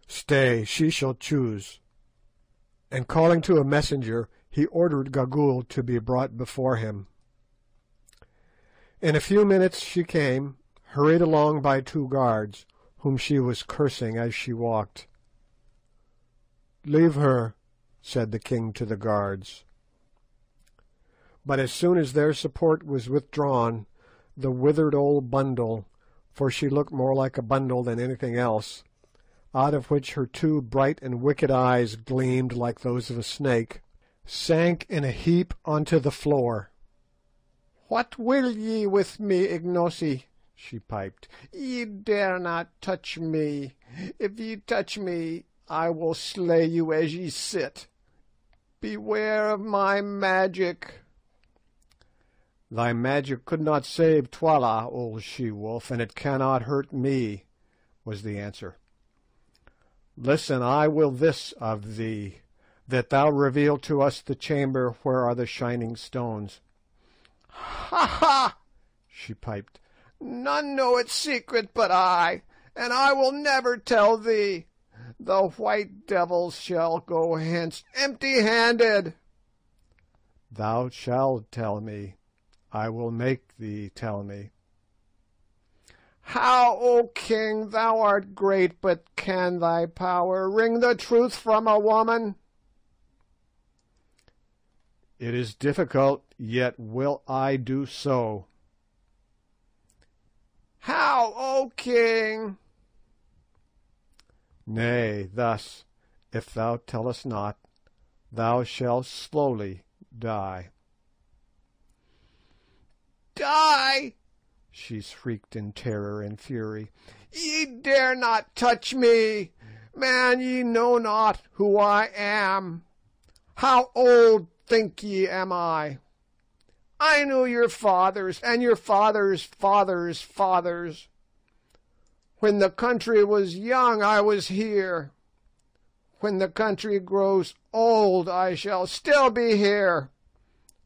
Stay, she shall choose. And calling to a messenger, he ordered Gagool to be brought before him. In a few minutes she came, hurried along by two guards, whom she was cursing as she walked. Leave her, said the king to the guards. But as soon as their support was withdrawn, the withered old bundle, for she looked more like a bundle than anything else, out of which her two bright and wicked eyes gleamed like those of a snake, sank in a heap onto the floor. What will ye with me, Ignosi? She piped. Ye dare not touch me. If ye touch me, I will slay you as ye sit. Beware of my magic. Thy magic could not save Twala, old she-wolf, and it cannot hurt me, was the answer. Listen, I will this of thee, that thou reveal to us the chamber where are the shining stones. Ha ha! She piped. None know its secret but I, and I will never tell thee. The white devils shall go hence empty-handed. Thou shalt tell me. I will make thee tell me. How, O king, thou art great, but can thy power wring the truth from a woman? It is difficult, yet will I do so. How, O king? Nay, thus, if thou tellest not, thou shalt slowly die. Die! She shrieked in terror and fury. Ye dare not touch me! Man, ye know not who I am. How old think ye am I? I knew your fathers, and your fathers' fathers' fathers. When the country was young, I was here. When the country grows old, I shall still be here.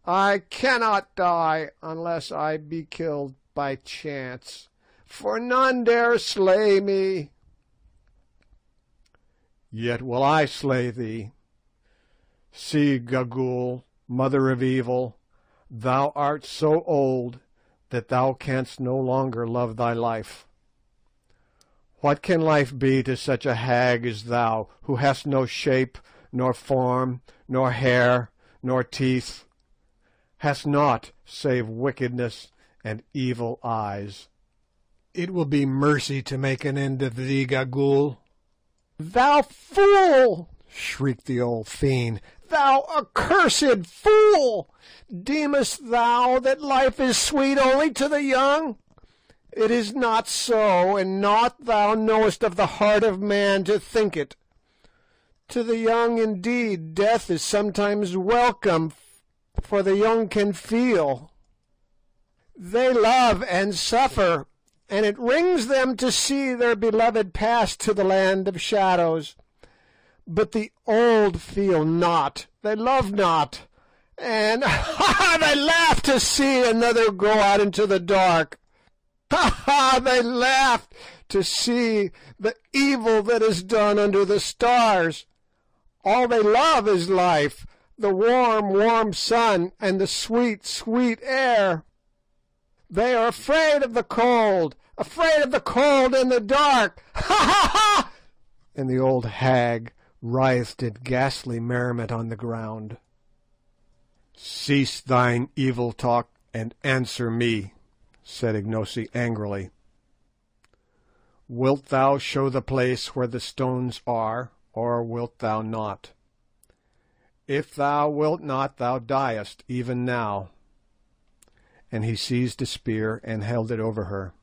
I cannot die unless I be killed by chance, for none dare slay me. Yet will I slay thee. See, Gagool, mother of evil, thou art so old that thou canst no longer love thy life. What can life be to such a hag as thou, who hast no shape, nor form, nor hair, nor teeth, hast naught save wickedness and evil eyes? It will be mercy to make an end of thee, Gagool." "Thou fool!" shrieked the old fiend. "Thou accursed fool! Deemest thou that life is sweet only to the young? It is not so, and naught thou knowest of the heart of man to think it. To the young, indeed, death is sometimes welcome, for the young can feel. They love and suffer, and it wrings them to see their beloved pass to the land of shadows. But the old feel not, they love not, and they laugh to see another go out into the dark. They laugh to see the evil that is done under the stars. All they love is life, the warm, warm sun, and the sweet, sweet air. They are afraid of the cold and the dark. And the old hag writhed in ghastly merriment on the ground. "Cease thine evil talk and answer me," said Ignosi angrily. "Wilt thou show the place where the stones are, or wilt thou not? If thou wilt not, thou diest even now." And he seized a spear and held it over her.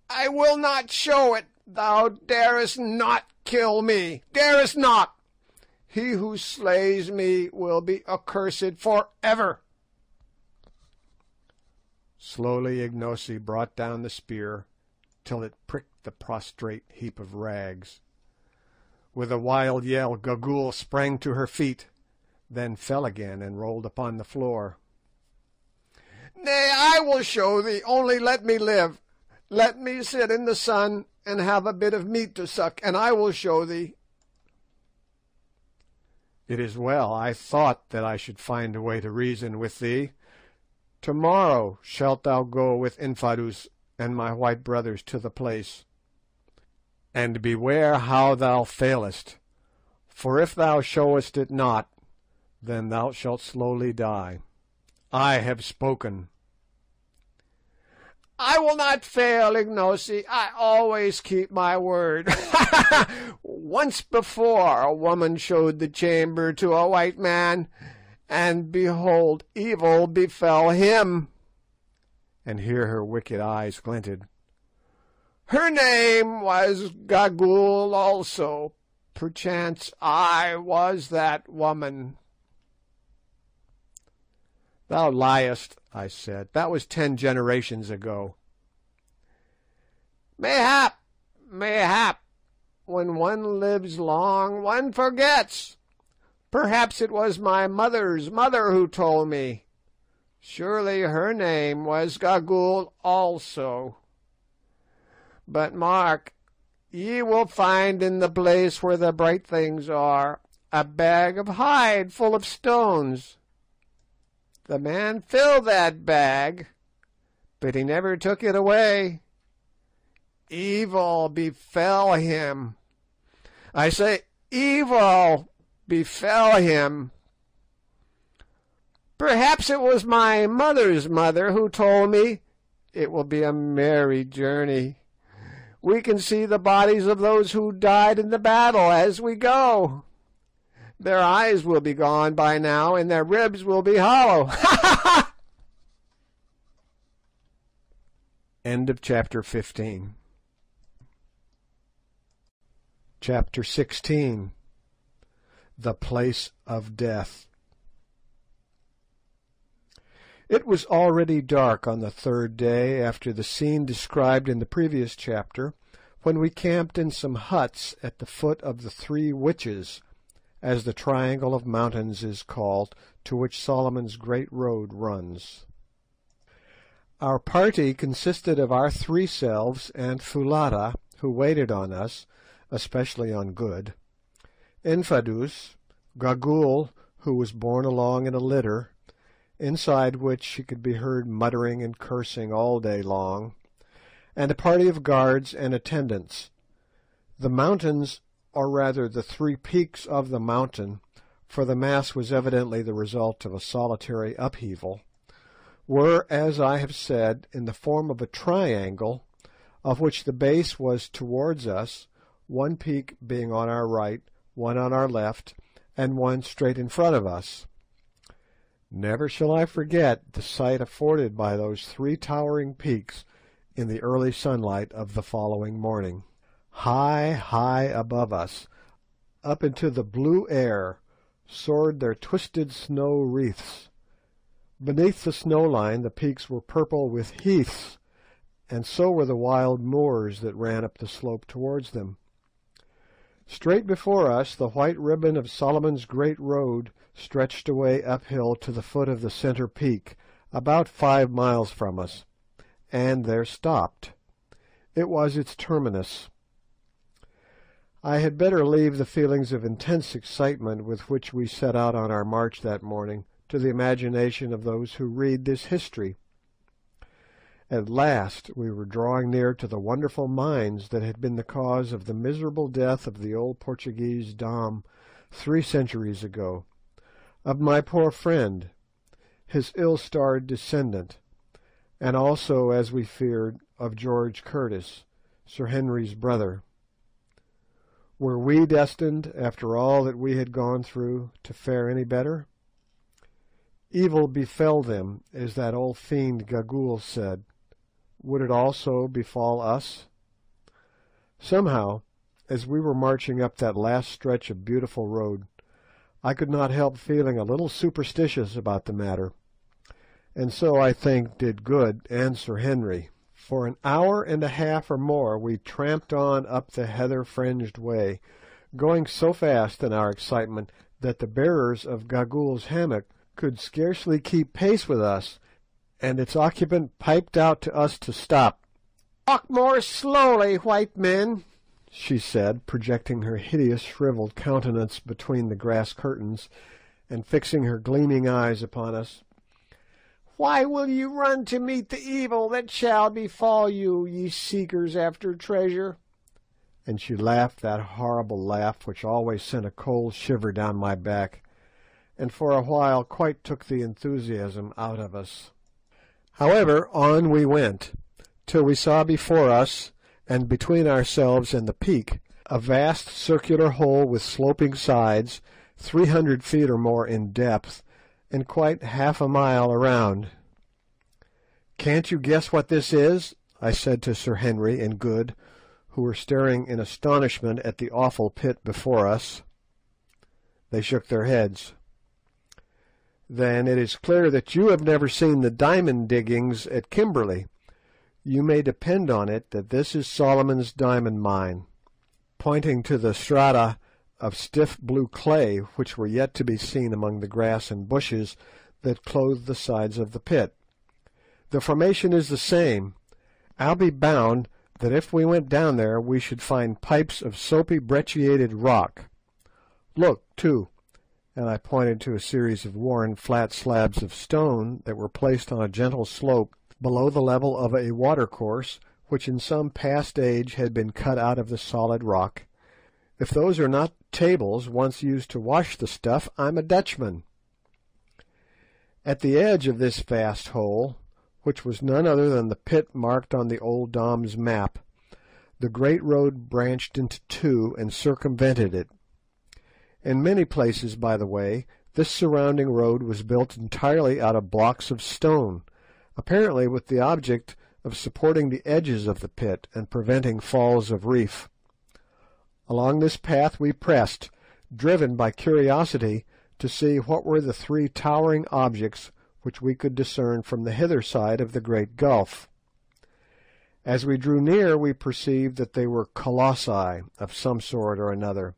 "I will not show it. Thou darest not kill me, darest not. He who slays me will be accursed for ever." Slowly Ignosi brought down the spear till it pricked the prostrate heap of rags. With a wild yell Gagool sprang to her feet, then fell again and rolled upon the floor. "Nay, I will show thee, only let me live. Let me sit in the sun and have a bit of meat to suck, and I will show thee." "It is well. I thought that I should find a way to reason with thee. Tomorrow shalt thou go with Infadoos and my white brothers to the place. And beware how thou failest, for if thou showest it not, then thou shalt slowly die. I have spoken." "I will not fail, Ignosi. I always keep my word. Once before a woman showed the chamber to a white man, and behold, evil befell him." And here her wicked eyes glinted. "Her name was Gagool also. Perchance I was that woman." "Thou liest," I said. "That was 10 generations ago." "Mayhap, mayhap. When one lives long, one forgets. Perhaps it was my mother's mother who told me. Surely her name was Gagool also. But mark, ye will find in the place where the bright things are a bag of hide full of stones. The man filled that bag, but he never took it away. Evil befell him. I say, evil befell him. Perhaps it was my mother's mother who told me. It will be a merry journey. We can see the bodies of those who died in the battle as we go. Their eyes will be gone by now, and their ribs will be hollow." End of chapter 15. Chapter 16. The Place of Death. It was already dark on the 3rd day after the scene described in the previous chapter, when we camped in some huts at the foot of the 3 Witches, as the triangle of mountains is called, to which Solomon's Great Road runs. Our party consisted of our 3 selves and Foulata, who waited on us, especially on Good, Infadoos, Gagool, who was borne along in a litter, inside which she could be heard muttering and cursing all day long, and a party of guards and attendants. The mountains, or rather the 3 peaks of the mountain, for the mass was evidently the result of a solitary upheaval, were, as I have said, in the form of a triangle, of which the base was towards us, one peak being on our right, one on our left, and one straight in front of us. Never shall I forget the sight afforded by those three towering peaks in the early sunlight of the following morning. High, high above us, up into the blue air, soared their twisted snow wreaths. Beneath the snow line the peaks were purple with heaths, and so were the wild moors that ran up the slope towards them. Straight before us the white ribbon of Solomon's Great Road stretched away uphill to the foot of the centre peak, about 5 miles from us, and there stopped. It was its terminus. I had better leave the feelings of intense excitement with which we set out on our march that morning to the imagination of those who read this history. At last we were drawing near to the wonderful mines that had been the cause of the miserable death of the old Portuguese Dom 3 centuries ago, of my poor friend, his ill-starred descendant, and also, as we feared, of George Curtis, Sir Henry's brother. Were we destined, after all that we had gone through, to fare any better? Evil befell them, as that old fiend Gagool said. Would it also befall us? Somehow, as we were marching up that last stretch of beautiful road, I could not help feeling a little superstitious about the matter, and so I think did Good and Sir Henry. For an hour and a half or more we tramped on up the heather-fringed way, going so fast in our excitement that the bearers of Gagool's hammock could scarcely keep pace with us, and its occupant piped out to us to stop. "Walk more slowly, white men," she said, projecting her hideous shrivelled countenance between the grass curtains, and fixing her gleaming eyes upon us. "Why will you run to meet the evil that shall befall you, ye seekers after treasure?" And she laughed that horrible laugh which always sent a cold shiver down my back, and for a while quite took the enthusiasm out of us. However, on we went, till we saw before us, and between ourselves and the peak, a vast circular hole with sloping sides, 300 feet or more in depth, and quite half a mile around. "Can't you guess what this is?" I said to Sir Henry and Good, who were staring in astonishment at the awful pit before us. They shook their heads. "Then it is clear that you have never seen the diamond diggings at Kimberley. You may depend on it that this is Solomon's diamond mine," pointing to the strata of stiff blue clay which were yet to be seen among the grass and bushes that clothed the sides of the pit. "The formation is the same. I'll be bound that if we went down there we should find pipes of soapy brecciated rock. Look, too," and I pointed to a series of worn flat slabs of stone that were placed on a gentle slope below the level of a watercourse which in some past age had been cut out of the solid rock. "If those are not tables once used to wash the stuff, I'm a Dutchman." At the edge of this vast hole, which was none other than the pit marked on the old Dom's map, the great road branched into two and circumvented it. In many places, by the way, this surrounding road was built entirely out of blocks of stone, apparently with the object of supporting the edges of the pit and preventing falls of reef. Along this path we pressed, driven by curiosity to see what were the three towering objects which we could discern from the hither side of the great gulf. As we drew near we perceived that they were colossi of some sort or another,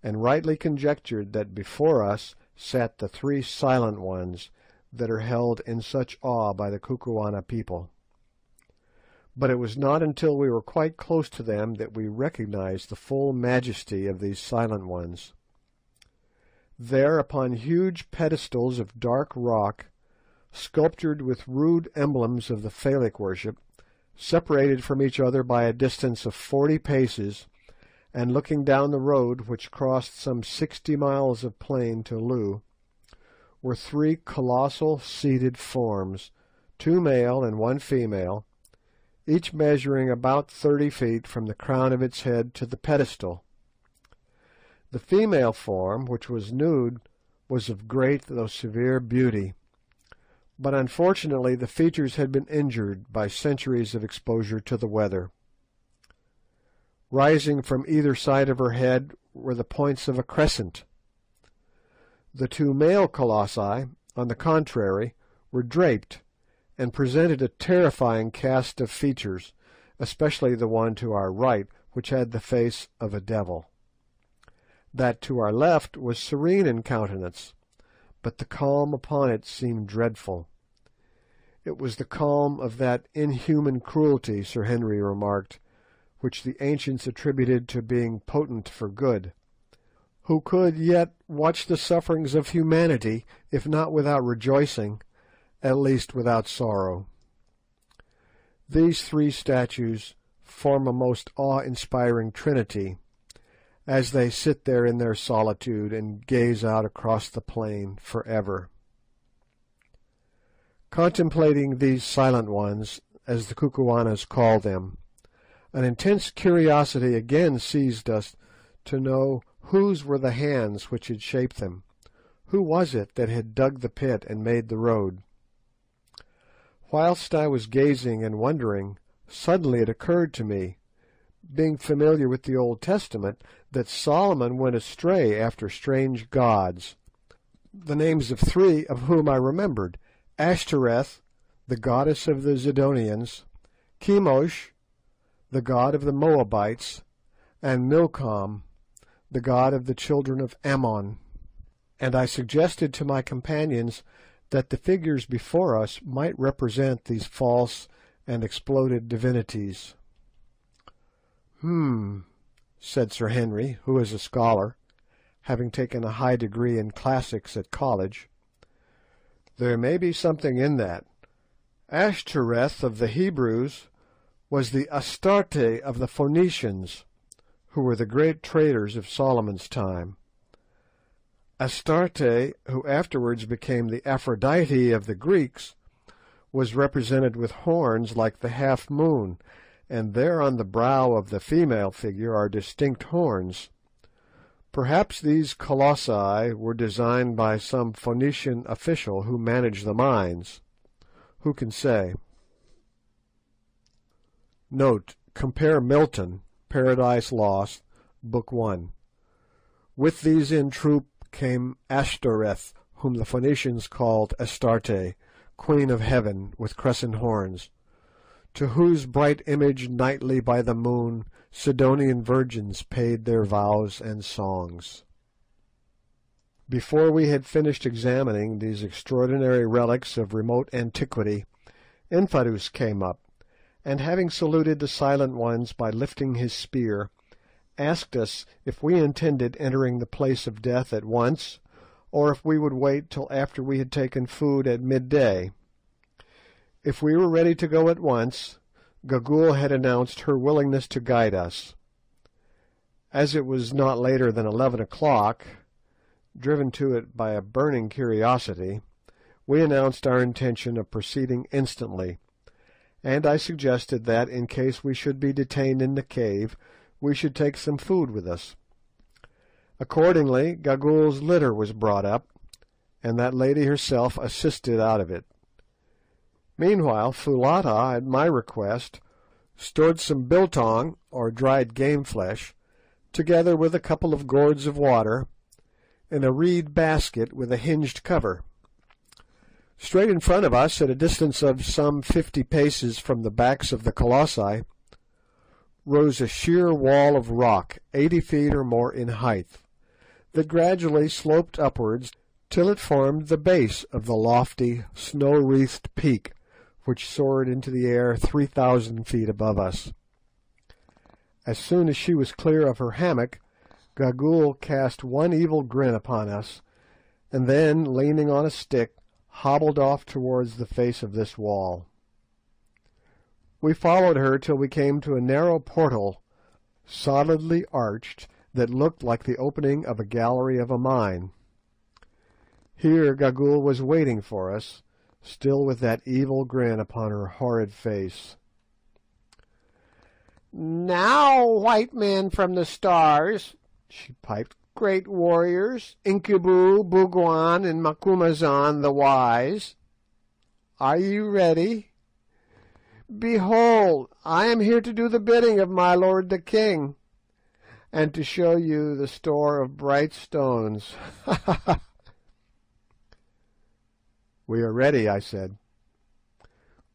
and rightly conjectured that before us sat the three silent ones that are held in such awe by the Kukuana people. But it was not until we were quite close to them that we recognized the full majesty of these silent ones. There, upon huge pedestals of dark rock, sculptured with rude emblems of the phallic worship, separated from each other by a distance of 40 paces, and looking down the road which crossed some 60 miles of plain to Loo, were three colossal seated forms, 2 male and 1 female, each measuring about 30 feet from the crown of its head to the pedestal. The female form, which was nude, was of great though severe beauty, but unfortunately the features had been injured by centuries of exposure to the weather. Rising from either side of her head were the points of a crescent. The 2 male colossi, on the contrary, were draped, and presented a terrifying cast of features, especially the one to our right, which had the face of a devil. That to our left was serene in countenance, but the calm upon it seemed dreadful. It was the calm of that inhuman cruelty, Sir Henry remarked, which the ancients attributed to being potent for good, who could yet watch the sufferings of humanity, if not without rejoicing, at least without sorrow. These 3 statues form a most awe-inspiring trinity, as they sit there in their solitude and gaze out across the plain for ever. Contemplating these silent ones, as the Kukuanas call them, an intense curiosity again seized us to know whose were the hands which had shaped them. Who was it that had dug the pit and made the road? Whilst I was gazing and wondering, suddenly it occurred to me, being familiar with the Old Testament, that Solomon went astray after strange gods, the names of 3 of whom I remembered: Ashtoreth, the goddess of the Zidonians; Chemosh, the god of the Moabites; and Milcom, the god of the children of Ammon. And I suggested to my companions that the figures before us might represent these false and exploded divinities. Said Sir Henry, who is a scholar, having taken a high degree in classics at college. There may be something in that. Ashtoreth of the Hebrews was the Astarte of the Phoenicians, who were the great traders of Solomon's time. Astarte, who afterwards became the Aphrodite of the Greeks, was represented with horns like the half-moon, and there on the brow of the female figure are distinct horns. Perhaps these colossi were designed by some Phoenician official who managed the mines. Who can say? Note: compare Milton, Paradise Lost, Book 1. With these in troop came Ashtoreth, whom the Phoenicians called Astarte, Queen of Heaven, with crescent horns, to whose bright image nightly by the moon Sidonian virgins paid their vows and songs. Before we had finished examining these extraordinary relics of remote antiquity, Infadoos came up, and having saluted the silent ones by lifting his spear, asked us if we intended entering the place of death at once, or if we would wait till after we had taken food at midday. If we were ready to go at once, Gagool had announced her willingness to guide us. As it was not later than 11 o'clock, driven to it by a burning curiosity, we announced our intention of proceeding instantly, and I suggested that, in case we should be detained in the cave, we should take some food with us. Accordingly, Gagool's litter was brought up, and that lady herself assisted out of it. Meanwhile, Foulata, at my request, stored some biltong, or dried game flesh, together with a couple of gourds of water, in a reed basket with a hinged cover. Straight in front of us, at a distance of some 50 paces from the backs of the colossi, rose a sheer wall of rock, 80 feet or more in height, that gradually sloped upwards till it formed the base of the lofty, snow-wreathed peak which soared into the air 3,000 feet above us. As soon as she was clear of her hammock, Gagool cast one evil grin upon us, and then, leaning on a stick, hobbled off towards the face of this wall. We followed her till we came to a narrow portal, solidly arched, that looked like the opening of a gallery of a mine. Here Gagool was waiting for us, still with that evil grin upon her horrid face. "Now, white men from the stars," she piped, "great warriors, Incubu, Bougwan, and Macumazahn the wise, are you ready? Behold, I am here to do the bidding of my lord the king, and to show you the store of bright stones." "We are ready," I said.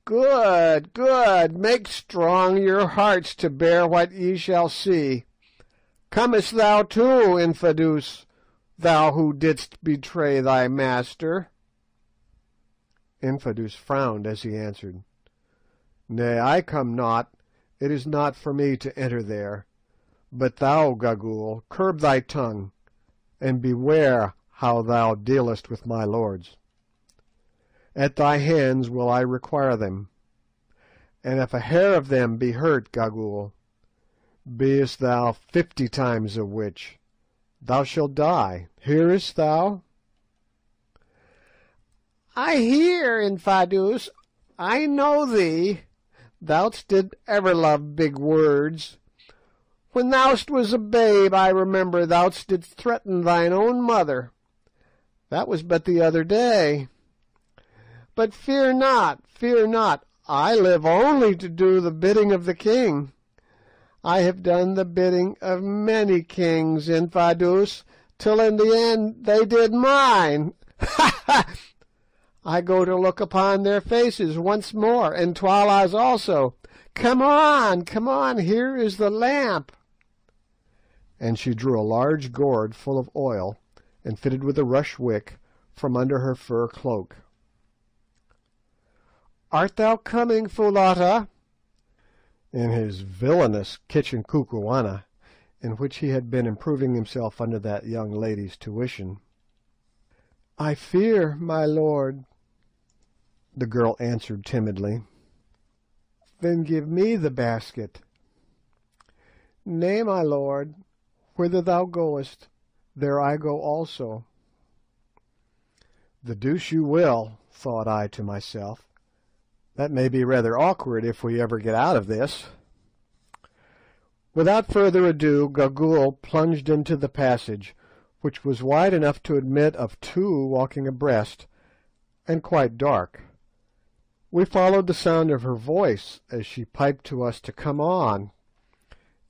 "Good, good. Make strong your hearts to bear what ye shall see. Comest thou too, Infadoos, thou who didst betray thy master?" Infadoos frowned as he answered, "Nay, I come not. It is not for me to enter there. But thou, Gagool, curb thy tongue, and beware how thou dealest with my lords. At thy hands will I require them, and if a hair of them be hurt, Gagool, beest thou 50 times a witch, thou shalt die. Hearest thou?" "I hear, Infadoos. I know thee. Thou didst ever love big words. When thou was a babe, I remember thou didst threaten thine own mother. That was but the other day. But fear not, fear not. I live only to do the bidding of the king. I have done the bidding of many kings, Infadoos, till in the end they did mine. Ha ha! I go to look upon their faces once more, and Twala's also. Come on, here is the lamp." And she drew a large gourd full of oil, and fitted with a rush wick, from under her fur cloak. "Art thou coming, Foulata?" In his villainous kitchen kukuana, in which he had been improving himself under that young lady's tuition. "I fear, my lord." The girl answered timidly. "Then give me the basket." "Nay, my lord, whither thou goest, there I go also." "The deuce you will," thought I to myself. "That may be rather awkward if we ever get out of this." Without further ado, Gagool plunged into the passage, which was wide enough to admit of 2 walking abreast, and quite dark. We followed the sound of her voice as she piped to us to come on,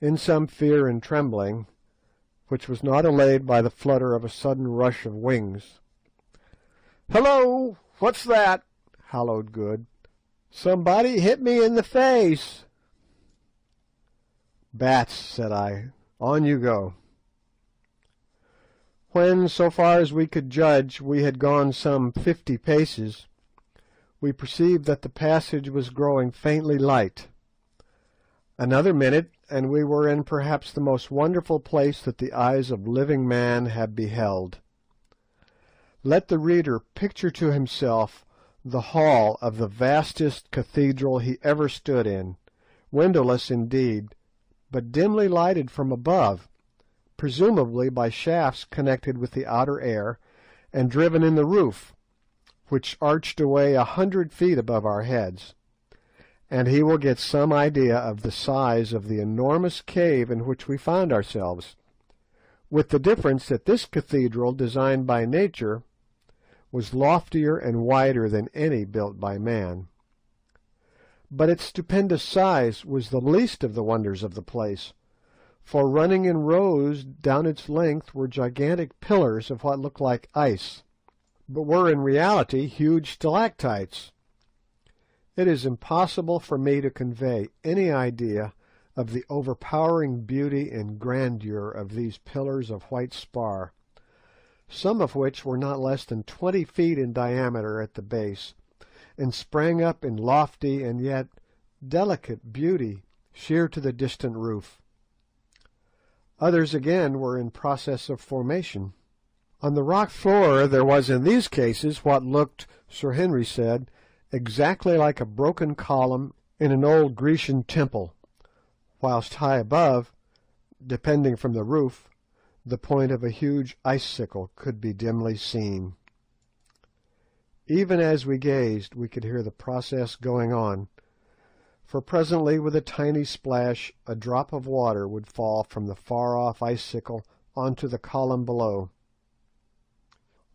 in some fear and trembling, which was not allayed by the flutter of a sudden rush of wings. "Hello! What's that?" hallooed Good. "Somebody hit me in the face." "Bats," said I. "On you go." When, so far as we could judge, we had gone some 50 paces, we perceived that the passage was growing faintly light. Another minute, and we were in perhaps the most wonderful place that the eyes of living man have beheld. Let the reader picture to himself the hall of the vastest cathedral he ever stood in, windowless indeed, but dimly lighted from above, presumably by shafts connected with the outer air, and driven in the roof, which arched away 100 feet above our heads, and he will get some idea of the size of the enormous cave in which we found ourselves, with the difference that this cathedral, designed by nature, was loftier and wider than any built by man. But its stupendous size was the least of the wonders of the place, for running in rows down its length were gigantic pillars of what looked like ice, but were in reality huge stalactites. It is impossible for me to convey any idea of the overpowering beauty and grandeur of these pillars of white spar, some of which were not less than 20 feet in diameter at the base, and sprang up in lofty and yet delicate beauty sheer to the distant roof. Others again were in process of formation. On the rock floor there was in these cases what looked, Sir Henry said, exactly like a broken column in an old Grecian temple, whilst high above, depending from the roof, the point of a huge icicle could be dimly seen. Even as we gazed, we could hear the process going on, for presently with a tiny splash a drop of water would fall from the far-off icicle onto the column below.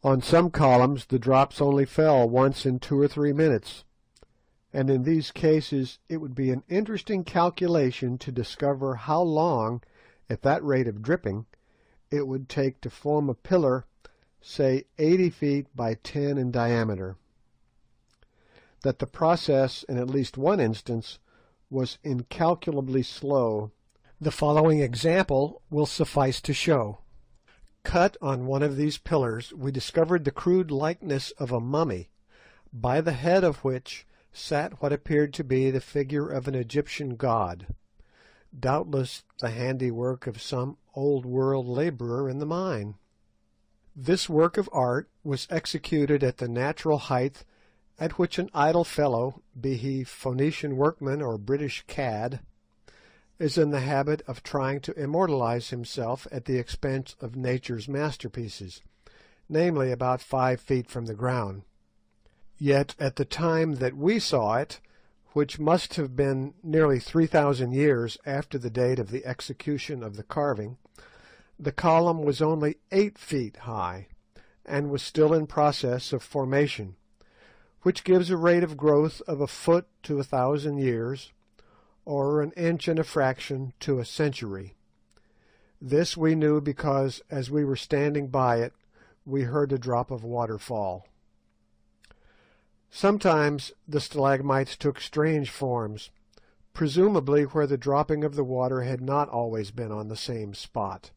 On some columns the drops only fell once in 2 or 3 minutes, and in these cases it would be an interesting calculation to discover how long, at that rate of dripping, it would take to form a pillar, say 80 feet by 10 in diameter. That the process, in at least one instance, was incalculably slow, the following example will suffice to show. Cut on one of these pillars, we discovered the crude likeness of a mummy, by the head of which sat what appeared to be the figure of an Egyptian god, doubtless the handiwork of some old-world labourer in the mine. This work of art was executed at the natural height at which an idle fellow, be he Phoenician workman or British cad, is in the habit of trying to immortalise himself at the expense of nature's masterpieces, namely about 5 feet from the ground. Yet at the time that we saw it, which must have been nearly 3,000 years after the date of the execution of the carving, the column was only 8 feet high, and was still in process of formation, which gives a rate of growth of a foot to 1,000 years, or an inch and a fraction to a century. This we knew because, as we were standing by it, we heard a drop of water fall. Sometimes the stalagmites took strange forms, presumably where the dropping of the water had not always been on the same spot.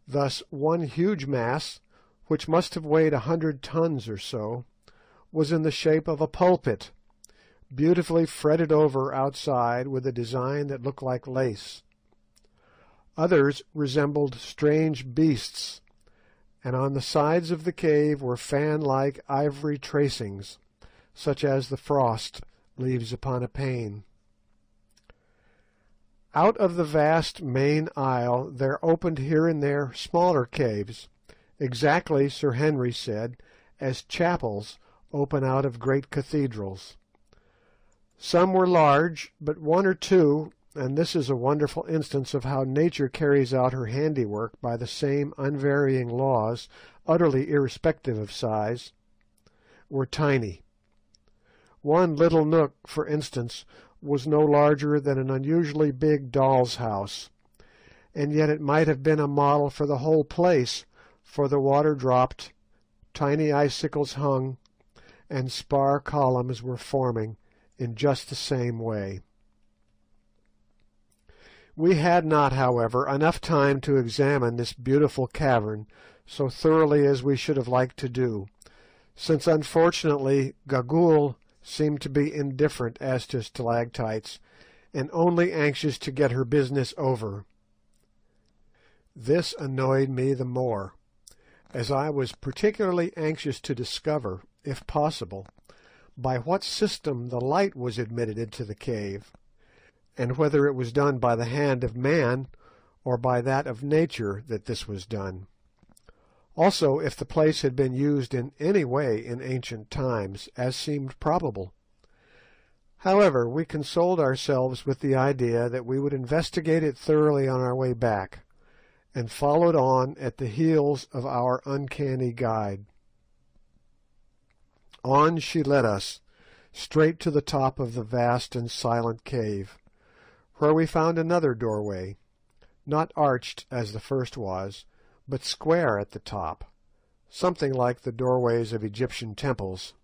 Thus one huge mass, which must have weighed 100 tons or so, was in the shape of a pulpit, beautifully fretted over outside with a design that looked like lace. Others resembled strange beasts, and on the sides of the cave were fan-like ivory tracings, such as the frost leaves upon a pane. Out of the vast main aisle there opened here and there smaller caves, exactly, Sir Henry said, as chapels open out of great cathedrals. Some were large, but one or two, and this is a wonderful instance of how nature carries out her handiwork by the same unvarying laws, utterly irrespective of size, were tiny. One little nook, for instance, was no larger than an unusually big doll's house, and yet it might have been a model for the whole place, for the water dropped, tiny icicles hung, and spar columns were forming in just the same way. We had not, however, enough time to examine this beautiful cavern so thoroughly as we should have liked to do, since unfortunately Gagool seemed to be indifferent as to stalactites, and only anxious to get her business over. This annoyed me the more, as I was particularly anxious to discover, if possible, by what system the light was admitted into the cave, and whether it was done by the hand of man or by that of nature that this was done. Also, if the place had been used in any way in ancient times, as seemed probable. However, we consoled ourselves with the idea that we would investigate it thoroughly on our way back, and followed on at the heels of our uncanny guide. On she led us, straight to the top of the vast and silent cave, where we found another doorway, not arched as the first was, but square at the top, something like the doorways of Egyptian temples.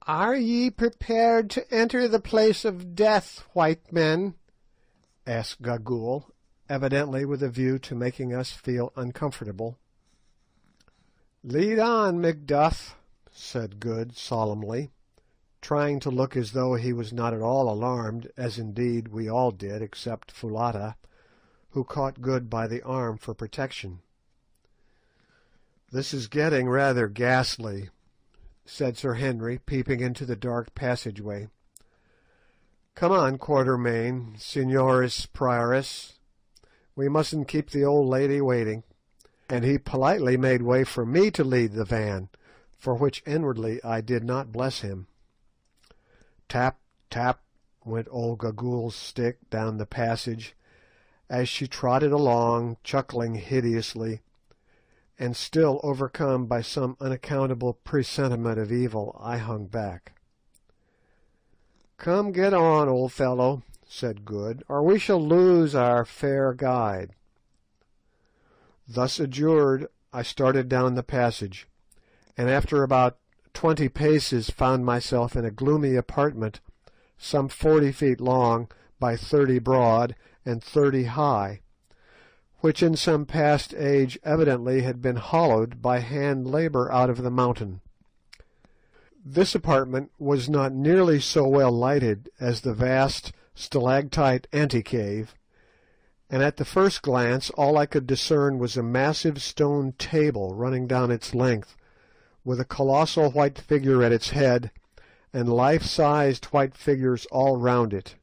"Are ye prepared to enter the place of death, white men?" asked Gagool, evidently with a view to making us feel uncomfortable. "Lead on, Macduff," said Good solemnly, trying to look as though he was not at all alarmed, as indeed we all did except Foulata, who caught Good by the arm for protection. "This is getting rather ghastly," said Sir Henry, peeping into the dark passageway. "Come on, Quatermain, Signoris Prioress. We mustn't keep the old lady waiting." And he politely made way for me to lead the van, for which inwardly I did not bless him. Tap, tap, went old Gagool's stick down the passage, as she trotted along, chuckling hideously, and still overcome by some unaccountable presentiment of evil, I hung back. "Come, get on, old fellow," said Good, "or we shall lose our fair guide." Thus adjured, I started down the passage, and after about 20 paces found myself in a gloomy apartment some 40 feet long by 30 broad and 30 high, which in some past age evidently had been hollowed by hand labour out of the mountain. This apartment was not nearly so well lighted as the vast stalactite ante-cave, and at the first glance all I could discern was a massive stone table running down its length, with a colossal white figure at its head, and life-sized white figures all round it.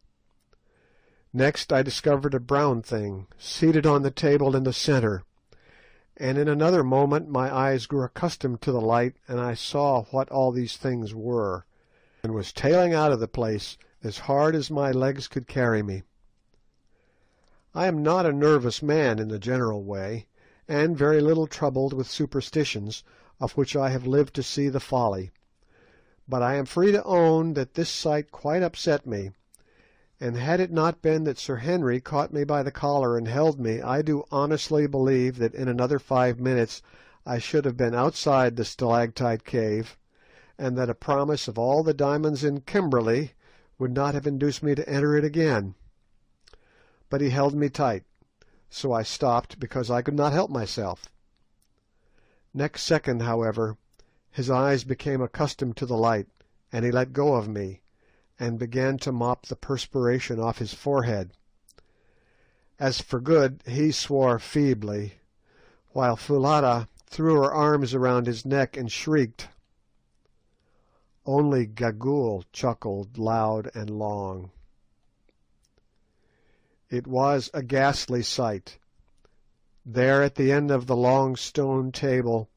Next I discovered a brown thing, seated on the table in the centre, and in another moment my eyes grew accustomed to the light, and I saw what all these things were, and was tailing out of the place as hard as my legs could carry me. I am not a nervous man in the general way, and very little troubled with superstitions, of which I have lived to see the folly, but I am free to own that this sight quite upset me, and had it not been that Sir Henry caught me by the collar and held me, I do honestly believe that in another 5 minutes I should have been outside the stalactite cave, and that a promise of all the diamonds in Kimberley would not have induced me to enter it again. But he held me tight, so I stopped because I could not help myself. Next second, however, his eyes became accustomed to the light, and he let go of me, and began to mop the perspiration off his forehead. As for Good, he swore feebly, while Foulata threw her arms around his neck and shrieked. Only Gagool chuckled loud and long. It was a ghastly sight. There at the end of the long stone table,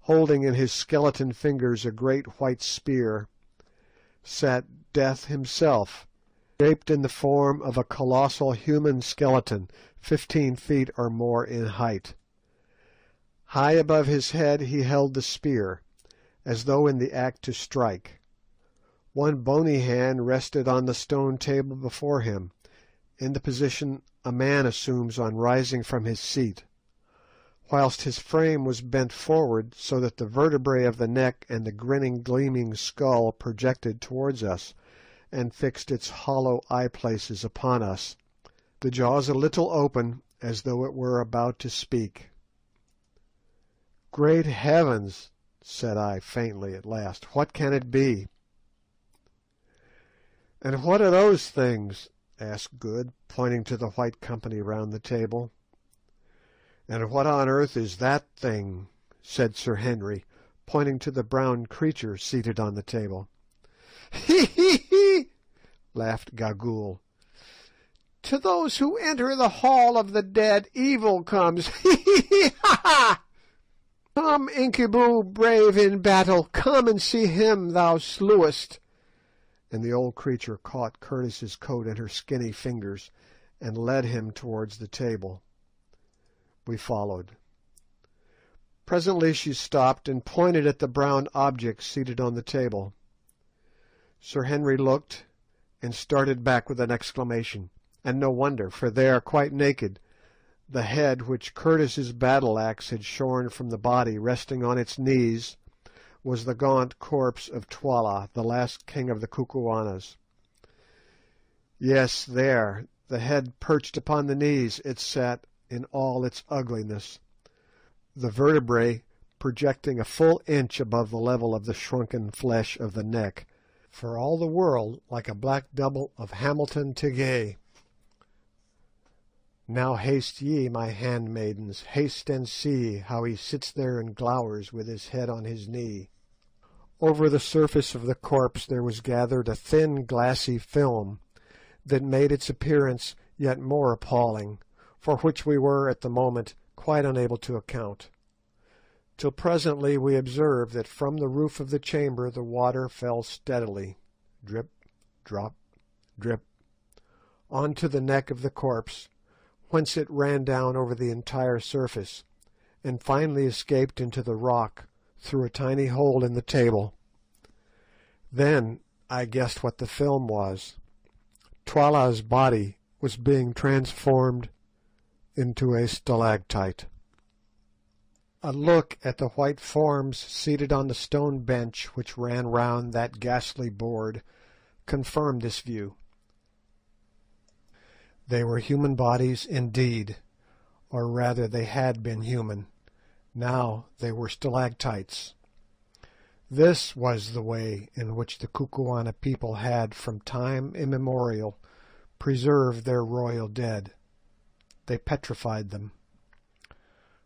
holding in his skeleton fingers a great white spear, sat Death himself, shaped in the form of a colossal human skeleton 15 feet or more in height. High above his head he held the spear, as though in the act to strike. One bony hand rested on the stone table before him, in the position a man assumes on rising from his seat, whilst his frame was bent forward so that the vertebrae of the neck and the grinning, gleaming skull projected towards us, and fixed its hollow eye-places upon us, the jaws a little open, as though it were about to speak. "Great heavens!" said I faintly at last, "what can it be?" "And what are those things?" asked Good, pointing to the white company round the table. "And what on earth is that thing?" said Sir Henry, pointing to the brown creature seated on the table. "Hee hee hee!" laughed Gagool. "To those who enter the hall of the dead, evil comes. Hee hee hee! Ha ha! Come, Incubu, brave in battle, come and see him thou slewest." And the old creature caught Curtis's coat in her skinny fingers, and led him towards the table. We followed. Presently she stopped and pointed at the brown object seated on the table. Sir Henry looked, and started back with an exclamation, and no wonder, for there, quite naked, the head which Curtis's battle-axe had shorn from the body resting on its knees, was the gaunt corpse of Twala, the last king of the Kukuanas. Yes, there, the head perched upon the knees, it sat in all its ugliness, the vertebrae projecting a full inch above the level of the shrunken flesh of the neck, for all the world like a black double of Hamilton Tighe. "Now haste ye, my handmaidens, haste and see how he sits there and glowers with his head on his knee." Over the surface of the corpse there was gathered a thin glassy film that made its appearance yet more appalling, for which we were at the moment quite unable to account. till presently we observed that from the roof of the chamber the water fell steadily, drip, drop, drip, on to the neck of the corpse, whence it ran down over the entire surface, and finally escaped into the rock through a tiny hole in the table. Then I guessed what the film was. Twala's body was being transformed into a stalactite. A look at the white forms seated on the stone bench which ran round that ghastly board confirmed this view. They were human bodies indeed, or rather they had been human. Now they were stalactites. This was the way in which the Kukuana people had, from time immemorial, preserved their royal dead. They petrified them.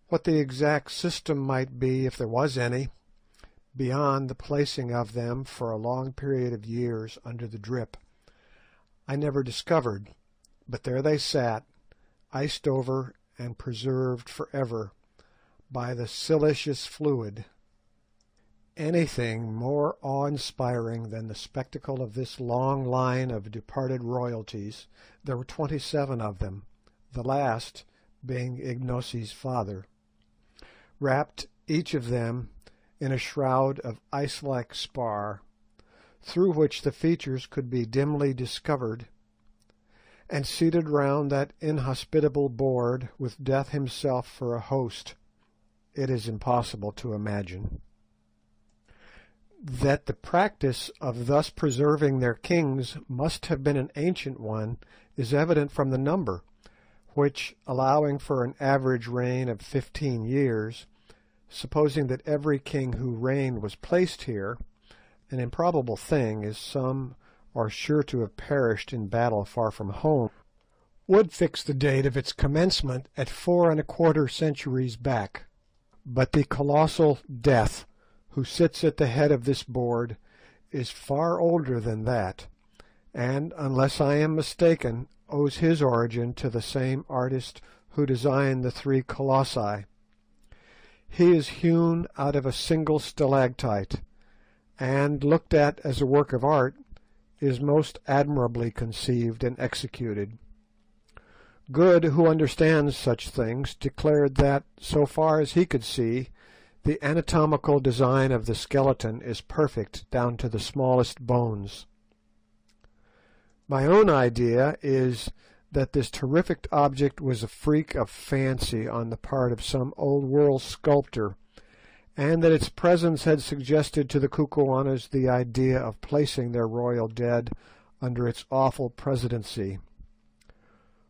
What the exact system might be, if there was any, beyond the placing of them for a long period of years under the drip, I never discovered, but there they sat, iced over and preserved for ever by the siliceous fluid. Anything more awe-inspiring than the spectacle of this long line of departed royalties, there were 27 of them, the last being Ignosi's father, wrapped each of them in a shroud of ice-like spar, through which the features could be dimly discovered, and seated round that inhospitable board with Death himself for a host, it is impossible to imagine. That the practice of thus preserving their kings must have been an ancient one is evident from the number, which, allowing for an average reign of 15 years, supposing that every king who reigned was placed here, an improbable thing, as some are sure to have perished in battle far from home, would fix the date of its commencement at 4¼ centuries back. But the colossal Death, who sits at the head of this board, is far older than that, and, unless I am mistaken, owes his origin to the same artist who designed the 3 colossi. He is hewn out of a single stalactite, and, looked at as a work of art, is most admirably conceived and executed. Good, who understands such things, declared that, so far as he could see, the anatomical design of the skeleton is perfect down to the smallest bones. My own idea is that this terrific object was a freak of fancy on the part of some old-world sculptor, and that its presence had suggested to the Kukuanas the idea of placing their royal dead under its awful presidency.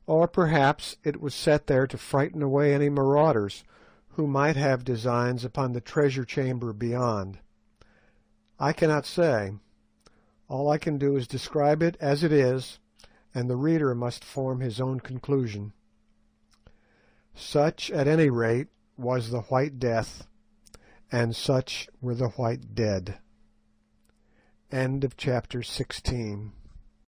Or perhaps it was set there to frighten away any marauders who might have designs upon the treasure chamber beyond. I cannot say. All I can do is describe it as it is, and the reader must form his own conclusion. Such, at any rate, was the White Death, and such were the White Dead. End of chapter 16.